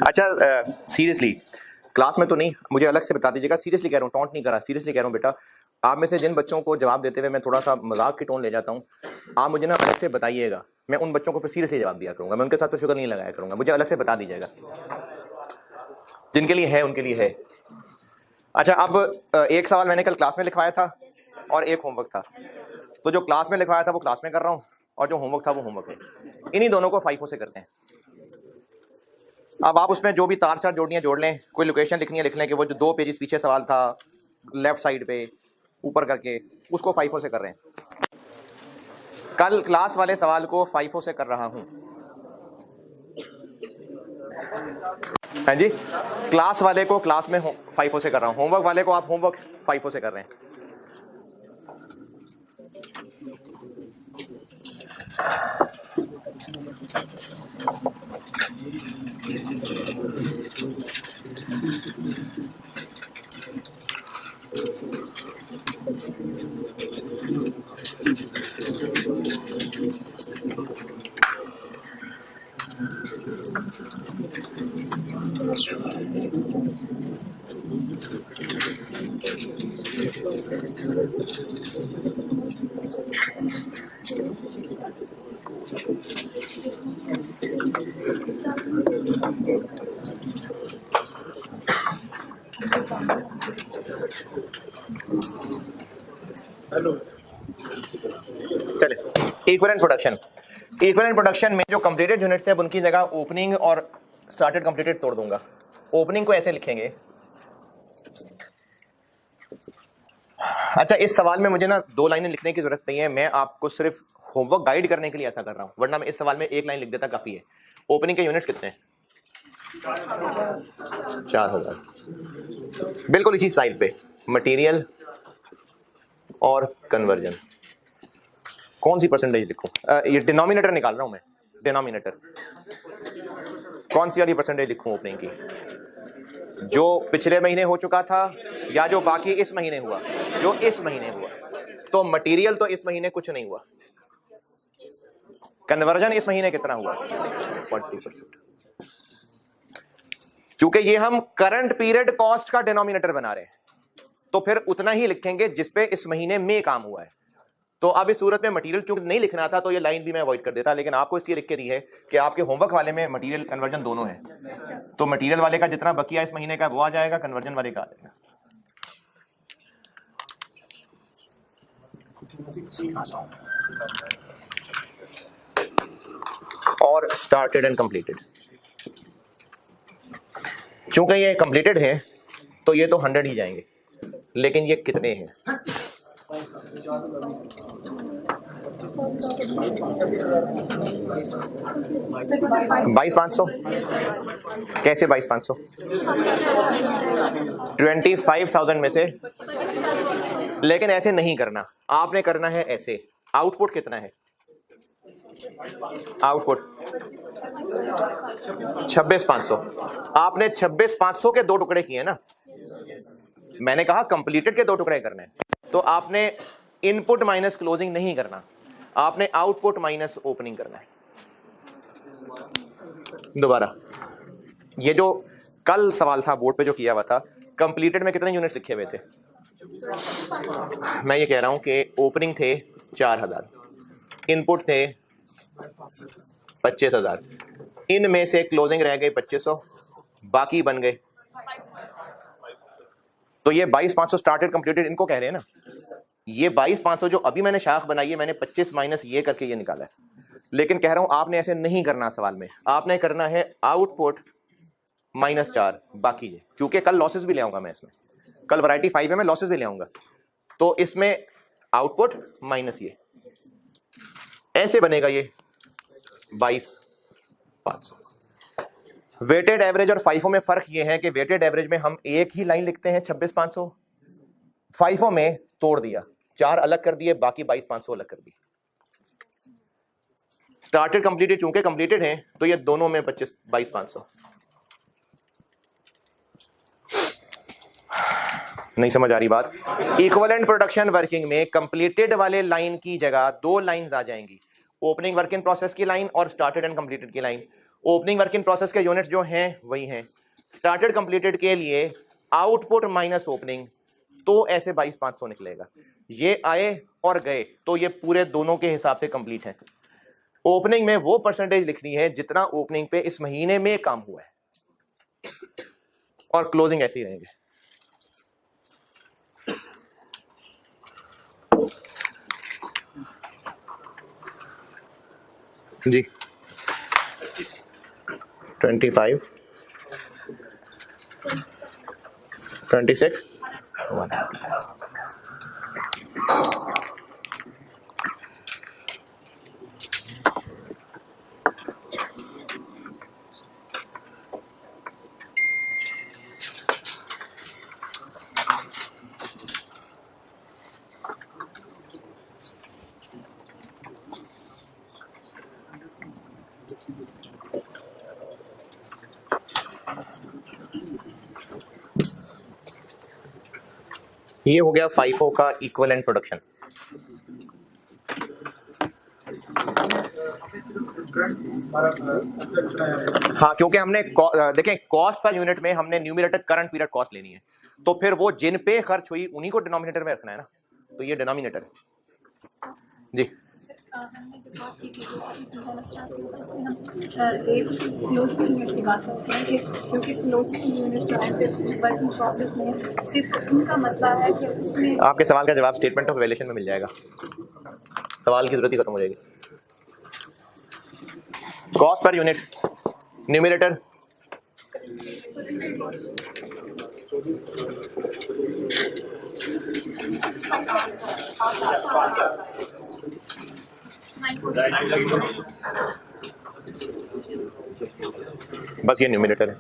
अच्छा सीरियसली क्लास में तो नहीं, मुझे अलग से बता दीजिएगा, सीरियसली कह रहा हूँ, टॉन्ट नहीं करा, सीरियसली कह रहा हूँ बेटा। आप में से जिन बच्चों को जवाब देते हुए मैं थोड़ा सा मजाक की टोन ले जाता हूँ, आप मुझे ना अलग से बताइएगा, मैं उन बच्चों को फिर सीरियसली जवाब दिया करूंगा, मैं उनके साथ तो शुगर नहीं लगाया करूंगा, मुझे अलग से बता दीजिएगा, जिनके लिए है उनके लिए है। अच्छा, अब एक सवाल मैंने कल क्लास में लिखवाया था और एक होमवर्क था, तो जो क्लास में लिखवाया था वो क्लास में कर रहा हूँ और जो होमवर्क था वो होमवर्क है, इन्हीं दोनों को FIFO से करते हैं। अब आप उसमें जो भी तार चार जोड़नी है जोड़ लें, कोई लोकेशन लिखनी है लिख लें कि वो जो 2 पेजेस पीछे सवाल था लेफ्ट साइड पे ऊपर करके, उसको FIFO से कर रहे हैं। कल क्लास वाले सवाल को FIFO से कर रहा हूं। हाँ जी, क्लास वाले को क्लास में FIFO से कर रहा हूं, होमवर्क वाले को आप होमवर्क FIFO से कर रहे हैं। चले, इक्विवेलेंट प्रोडक्शन। इक्विवेलेंट प्रोडक्शन में जो कंप्लीटेड यूनिट्स थे उनकी जगह ओपनिंग और स्टार्टेड कंप्लीटेड तोड़ दूंगा। ओपनिंग को ऐसे लिखेंगे। अच्छा, इस सवाल में मुझे ना 2 लाइनें लिखने की जरूरत नहीं है, मैं आपको सिर्फ होमवर्क गाइड करने के लिए ऐसा कर रहा हूं, वरना मैं इस सवाल में 1 लाइन लिख देता काफी है। ओपनिंग के यूनिट्स कितने हैं? 4000। बिल्कुल इसी साइड पे मटेरियल और कन्वर्जन। कौन सी परसेंटेज लिखूं? ये डिनोमिनेटर निकाल रहा हूं मैं, डिनोमिनेटर कौन सी वाली परसेंटेज लिखूं ओपनिंग की? जो पिछले महीने हो चुका था या जो बाकी इस महीने हुआ? जो इस महीने हुआ। तो मटेरियल तो इस महीने कुछ नहीं हुआ, कन्वर्जन इस महीने कितना हुआ? 40%। क्योंकि ये हम करंट पीरियड कॉस्ट का डिनोमिनेटर बना रहे हैं, तो फिर उतना ही लिखेंगे जिसपे इस महीने में काम हुआ है। तो अब इस सूरत में मटेरियल चूंकि नहीं लिखना था तो ये लाइन भी मैं अवॉइड कर देता, लेकिन आपको इसलिए लिख के दी है कि आपके होमवर्क वाले में मटेरियल कन्वर्जन दोनों है, तो मटेरियल वाले का जितना बकिया इस महीने का वो आ जाएगा, कन्वर्जन वाले का आ जाएगा। और स्टार्टेड एंड कंप्लीटेड, चूंकि ये कंप्लीटेड है तो ये तो 100 ही जाएंगे, लेकिन ये कितने हैं? 22,500। कैसे 22,500? 25,000 में से, लेकिन ऐसे नहीं करना, आपने करना है ऐसे। आउटपुट कितना है? आउटपुट 26,500। आपने 26,500 के 2 टुकड़े किए ना, मैंने कहा कंप्लीटेड के 2 टुकड़े करने, तो आपने इनपुट माइनस क्लोजिंग नहीं करना, आपने आउटपुट माइनस ओपनिंग करना है। दोबारा, ये जो कल सवाल था बोर्ड पे जो किया हुआ था, कंप्लीटेड में कितने यूनिट्स लिखे हुए थे? मैं ये कह रहा हूं कि ओपनिंग थे 4000, इनपुट थे 25,000, इनमें से क्लोजिंग रह गई 2500, बाकी बन गए। तो ये 22,500 स्टार्टेड कंप्लीटेड इनको कह रहे हैं ना। ये 22,500 जो अभी मैंने शाख बनाई है, मैंने 25 माइनस ये करके ये निकाला है, लेकिन कह रहा हूं आपने ऐसे नहीं करना सवाल में, आपने करना है आउटपुट -4 बाकी ये, क्योंकि कल लॉसेस भी ले आऊंगा मैं इसमें, कल वैरायटी 5 में मैं लॉसेस भी ले आऊंगा, तो इसमें आउटपुट माइनस ये ऐसे बनेगा। ये 22,500। वेटेड एवरेज और FIFO में फर्क ये है कि वेटेड एवरेज में हम एक ही लाइन लिखते हैं 26,500, FIFO में तोड़ दिया, 4 अलग कर दिए, बाकी 22,500 अलग कर दिए। स्टार्टेड कंप्लीटेड चूंकि कंप्लीटेड हैं तो ये दोनों में 22,500। नहीं समझ आ रही बात? इक्विवेलेंट प्रोडक्शन वर्किंग में कंप्लीटेड वाले लाइन की जगह 2 लाइंस आ जाएंगी, ओपनिंग वर्क इन प्रोसेस की लाइन और स्टार्टेड एंड कंप्लीटेड की line. Opening work in process के यूनिट्स जो हैं वही हैं, स्टार्टेड कंप्लीटेड के लिए आउटपुट माइनस ओपनिंग, तो ऐसे 22,500 निकलेगा। ये आए और गए तो ये पूरे दोनों के हिसाब से कंप्लीट है। ओपनिंग में वो परसेंटेज लिखनी है जितना ओपनिंग पे इस महीने में काम हुआ है, और क्लोजिंग ऐसे ही रहेंगे। जी 25 26 ये हो गया FIFO का इक्विवेलेंट प्रोडक्शन। हाँ, क्योंकि हमने देखें कॉस्ट पर यूनिट में हमने न्यूमरेटर करंट पीरियड कॉस्ट लेनी है, तो फिर वो जिन पे खर्च हुई उन्हीं को डिनोमिनेटर में रखना है ना, तो ये डिनोमिनेटर है। जी हमने जो बात की थी क्लोजिंग यूनिट की बात करते हैं कि क्योंकि क्लोजिंग यूनिट जो है वर्किंग प्रोसेस में सिर्फ उनका मसला है कि उसमें आपके सवाल का जवाब स्टेटमेंट ऑफ वैल्यूएशन में मिल जाएगा, सवाल की जरूरत ही खत्म हो जाएगी। कॉस्ट पर यूनिट न्यूमरेटर बस ये न्यूमरेटर है।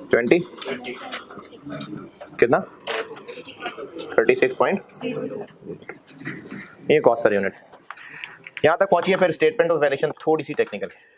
ट्वेंटी कितना 36 पॉइंट, ये कॉस्ट पर यूनिट। यहां तक पहुंचिए, फिर स्टेटमेंट ऑफ वैल्यूएशन थोड़ी सी टेक्निकल है।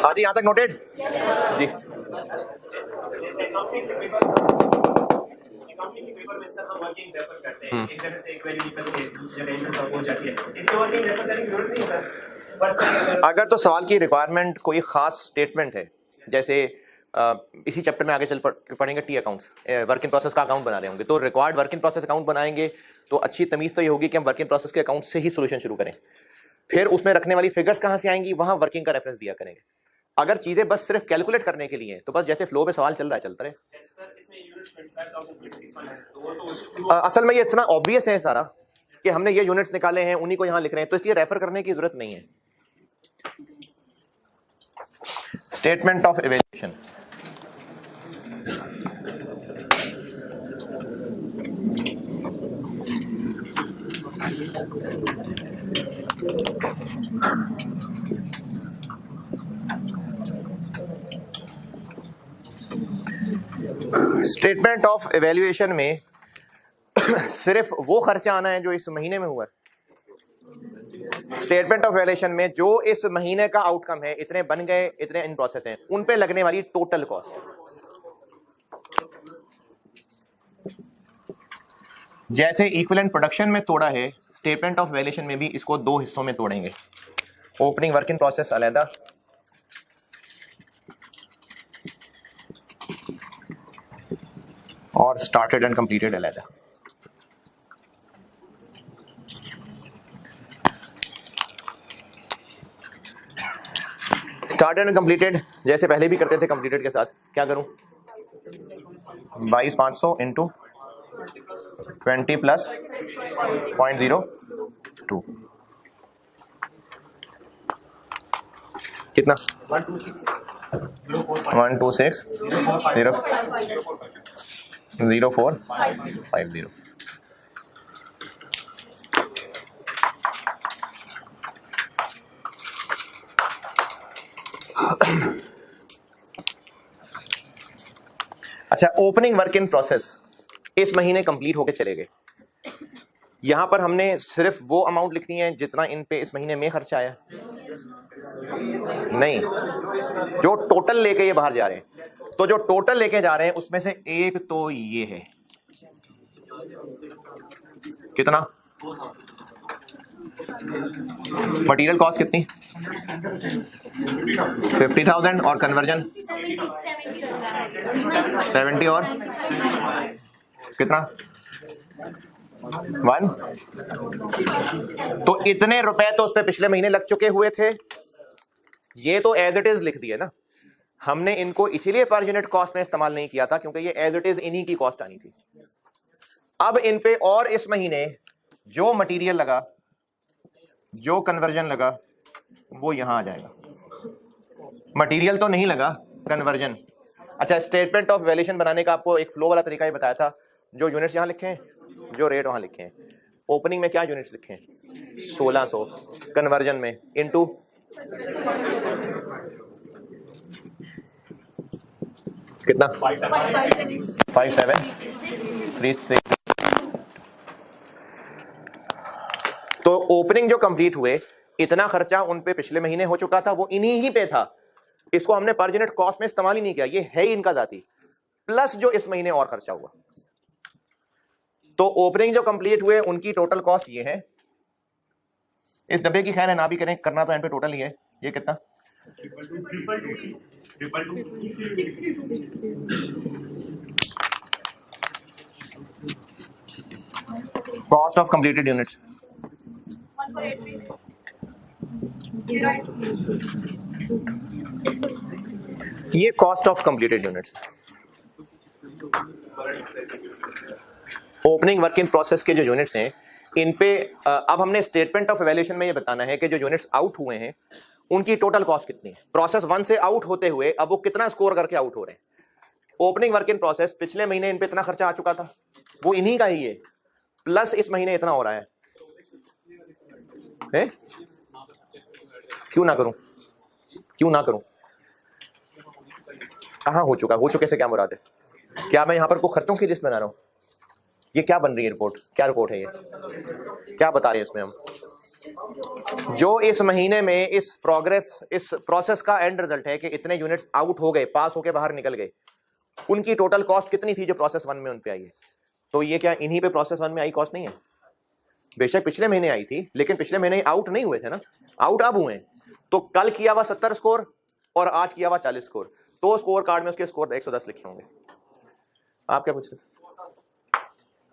हाँ जी, यहाँ तक नोटेड जी। सर हम वर्किंग रेफर करते हैं, एक जगह से एक वैल्यू निकल के दूसरी जगह इंटर हो जाती है, इसमें वर्किंग रेफर करने की जरूरत नहीं है सर। अगर तो सवाल की रिक्वायरमेंट कोई खास स्टेटमेंट है, जैसे इसी चैप्टर में आगे चल पढ़ेंगे T accounts, work in process का अकाउंट बना रहे होंगे, तो required work in process account बनाएंगे तो अच्छी तमीज़ तो ये होगी कि हम वर्क इन प्रोसेस के अकाउंट से ही सोल्यूशन शुरू करें। फिर उसमें रखने वाली फिगर्स कहाँ से आएंगी, वहाँ वर्किंग का रेफरेंस दिया करेंगे। अगर चीज़ें बस सिर्फ कैलकुलेट करने के लिए हैं तो बस जैसे फ्लो में सवाल चल रहा है चलता रहे। असल में ये इतना ऑब्वियस है सारा कि हमने ये यूनिट्स निकाले हैं, उन्हीं को यहाँ लिख रहे हैं, तो इसलिए रेफर करने की जरूरत नहीं है। Statement of evaluation, statement of evaluation में सिर्फ वो खर्चा आना है जो इस महीने में हुआ है। स्टेटमेंट ऑफ इवैल्यूएशन में जो इस महीने का आउटकम है, इतने बन गए, इतने इन प्रोसेस हैं, उन पे लगने वाली टोटल कॉस्ट। जैसे इक्विवेलेंट प्रोडक्शन में तोड़ा है, स्टेटमेंट ऑफ इवैल्यूएशन में भी इसको दो हिस्सों में तोड़ेंगे। ओपनिंग वर्क इन प्रोसेस अलग और स्टार्टेड एंड कंप्लीटेड अलग। स्टार्टेड एंड कंप्लीटेड जैसे पहले भी करते थे, कंप्लीटेड के साथ क्या करूं, 22,500 इंटू 20 प्लस 0.02 कितना 126,0450। अच्छा, ओपनिंग वर्क इन प्रोसेस इस महीने कंप्लीट होके चले गए। यहां पर हमने सिर्फ वो अमाउंट लिखनी है जितना इन पे इस महीने में खर्चा आया, नहीं, जो टोटल लेके ये बाहर जा रहे हैं। तो जो टोटल लेके जा रहे हैं उसमें से एक तो ये है, कितना, मटेरियल कॉस्ट कितनी 50,000 और कन्वर्जन 70 और कितना 1। तो इतने रुपए तो उस पे पिछले महीने लग चुके हुए थे, ये तो एज इट इज लिख दिए ना। हमने इनको इसीलिए पर यूनिट कॉस्ट में इस्तेमाल नहीं किया था क्योंकि ये एज इट इज इन्हीं की कॉस्ट आनी थी। अब इन पे और इस महीने जो मटेरियल लगा, जो कन्वर्जन लगा, वो यहां आ जाएगा। मटेरियल तो नहीं लगा, कन्वर्जन। अच्छा, स्टेटमेंट ऑफ वैल्यूएशन बनाने का आपको एक फ्लो वाला तरीका ही बताया था, जो यूनिट्स यहां लिखे हैं, जो रेट वहां लिखे हैं। ओपनिंग में क्या यूनिट्स लिखे हैं 1600, कन्वर्जन में इनटू कितना 5736। तो ओपनिंग जो कंप्लीट हुए, इतना खर्चा उन पे पिछले महीने हो चुका था, वो इन्हीं ही पे था। इसको हमने पर यूनिट कॉस्ट में इस्तेमाल ही नहीं किया, ये है ही इनका जाती, प्लस जो इस महीने और खर्चा हुआ। तो ओपनिंग जो कंप्लीट हुए उनकी टोटल कॉस्ट ये है। इस डब्बे की खैर है ना भी करें, करना तो एंड पे टोटल ही है। ये कितना कॉस्ट ऑफ कंप्लीटेड यूनिट्स, ये cost of completed units. Opening work in process के जो यूनिट्स हैं, इन पे अब हमने स्टेटमेंट ऑफ इवैल्यूएशन में ये बताना है कि जो यूनिट्स आउट हुए हैं उनकी टोटल कॉस्ट कितनी है। प्रोसेस 1 से आउट होते हुए अब वो कितना स्कोर करके आउट हो रहे हैं। ओपनिंग वर्क इन प्रोसेस पिछले महीने इन पे इतना खर्चा आ चुका था, वो इन्हीं का ही है, प्लस इस महीने इतना हो रहा है। क्यों ना करूं, क्यों ना करूं, कहां हो चुका, हो चुके से क्या मुराद है? क्या मैं यहां पर कोई खर्चों की लिस्ट बना रहा हूं? ये क्या बन रही है रिपोर्ट, क्या रिपोर्ट है ये, क्या बता रहे हैं इसमें हम? जो इस महीने में इस प्रोसेस का एंड रिजल्ट है कि इतने यूनिट्स आउट हो गए, पास होके बाहर निकल गए, उनकी टोटल कॉस्ट कितनी थी जो प्रोसेस 1 में उन पे आई है। तो ये क्या इन्हीं पे प्रोसेस 1 में आई कॉस्ट नहीं है? बेशक पिछले महीने आई थी, लेकिन पिछले महीने आउट नहीं हुए थे ना, आउट अब हुए। तो कल किया हुआ 70 स्कोर और आज किया हुआ 40 स्कोर, तो स्कोर कार्ड में उसके स्कोर 110 लिखे होंगे। आप क्या पूछ रहे?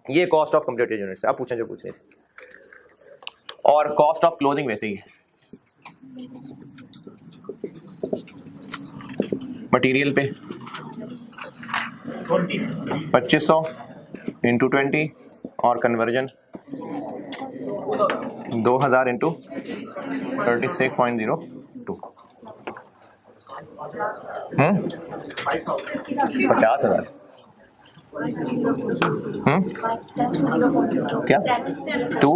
ये कॉस्ट ऑफ कंप्लीटेड यूनिट्स आप पूछें जो पूछ रहे थे। और कॉस्ट ऑफ क्लोजिंग वैसे ही है, मटेरियल पे 2500 इंटू 20 और कन्वर्जन 2000 इंटू 36.02 50,000 क्या 2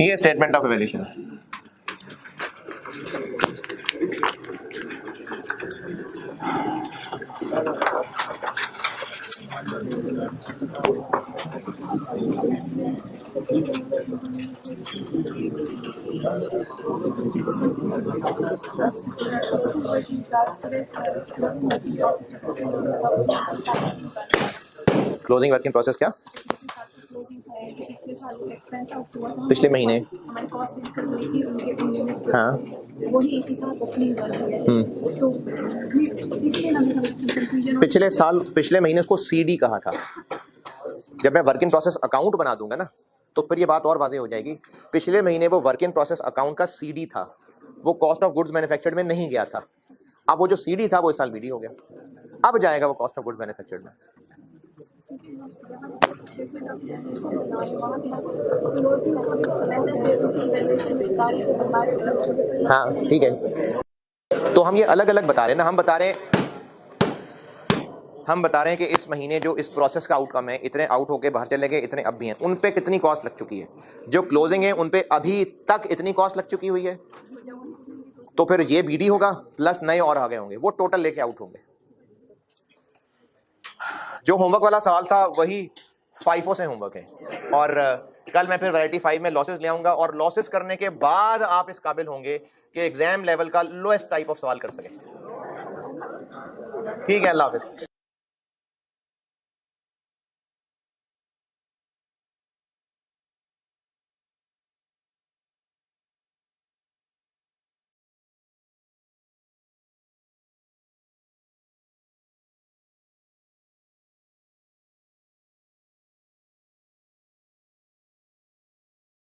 ये स्टेटमेंट ऑफ एवल्यूएशन है। क्लोजिंग वर्किंग प्रोसेस क्या? पिछले महीने हमारी कॉस्ट इनकम हुई थी उनके यूनिट, हाँ वही इसी साल ओपनिंग हुई है। तो इसलिए हमें कंफ्यूजन पिछले साल पिछले महीने उसको सीडी कहा था। जब मैं वर्क इन प्रोसेस अकाउंट बना दूंगा ना तो फिर ये बात और वाज़ेह हो जाएगी। पिछले महीने वो वर्क इन प्रोसेस अकाउंट का सीडी था, वो कॉस्ट ऑफ गुड्स मैन्युफैक्चर्ड में नहीं गया था। अब वो जो सीडी था वो इस साल बीडी हो गया, अब जाएगा वो कॉस्ट ऑफ गुड्स मैन्युफैक्चर्ड में। हाँ ठीक है, तो हम ये अलग अलग बता रहे हैं ना, हम बता रहे हैं कि इस महीने जो इस प्रोसेस का आउटकम है, इतने आउट होके बाहर चले गए, इतने अब भी हैं, उन पे कितनी कॉस्ट लग चुकी है। जो क्लोजिंग है उन पे अभी तक इतनी कॉस्ट लग चुकी हुई है, तो फिर ये बीडी होगा प्लस नए और आ गए होंगे, वो टोटल लेके आउट होंगे। जो होमवर्क वाला सवाल था वही FIFO से होमवर्क है, और कल मैं फिर वैरायटी 5 में लॉसेस ले आऊंगा, और लॉसेस करने के बाद आप इस काबिल होंगे कि एग्जाम लेवल का लोएस्ट टाइप ऑफ सवाल कर सके। ठीक है, अल्लाह हाफिज।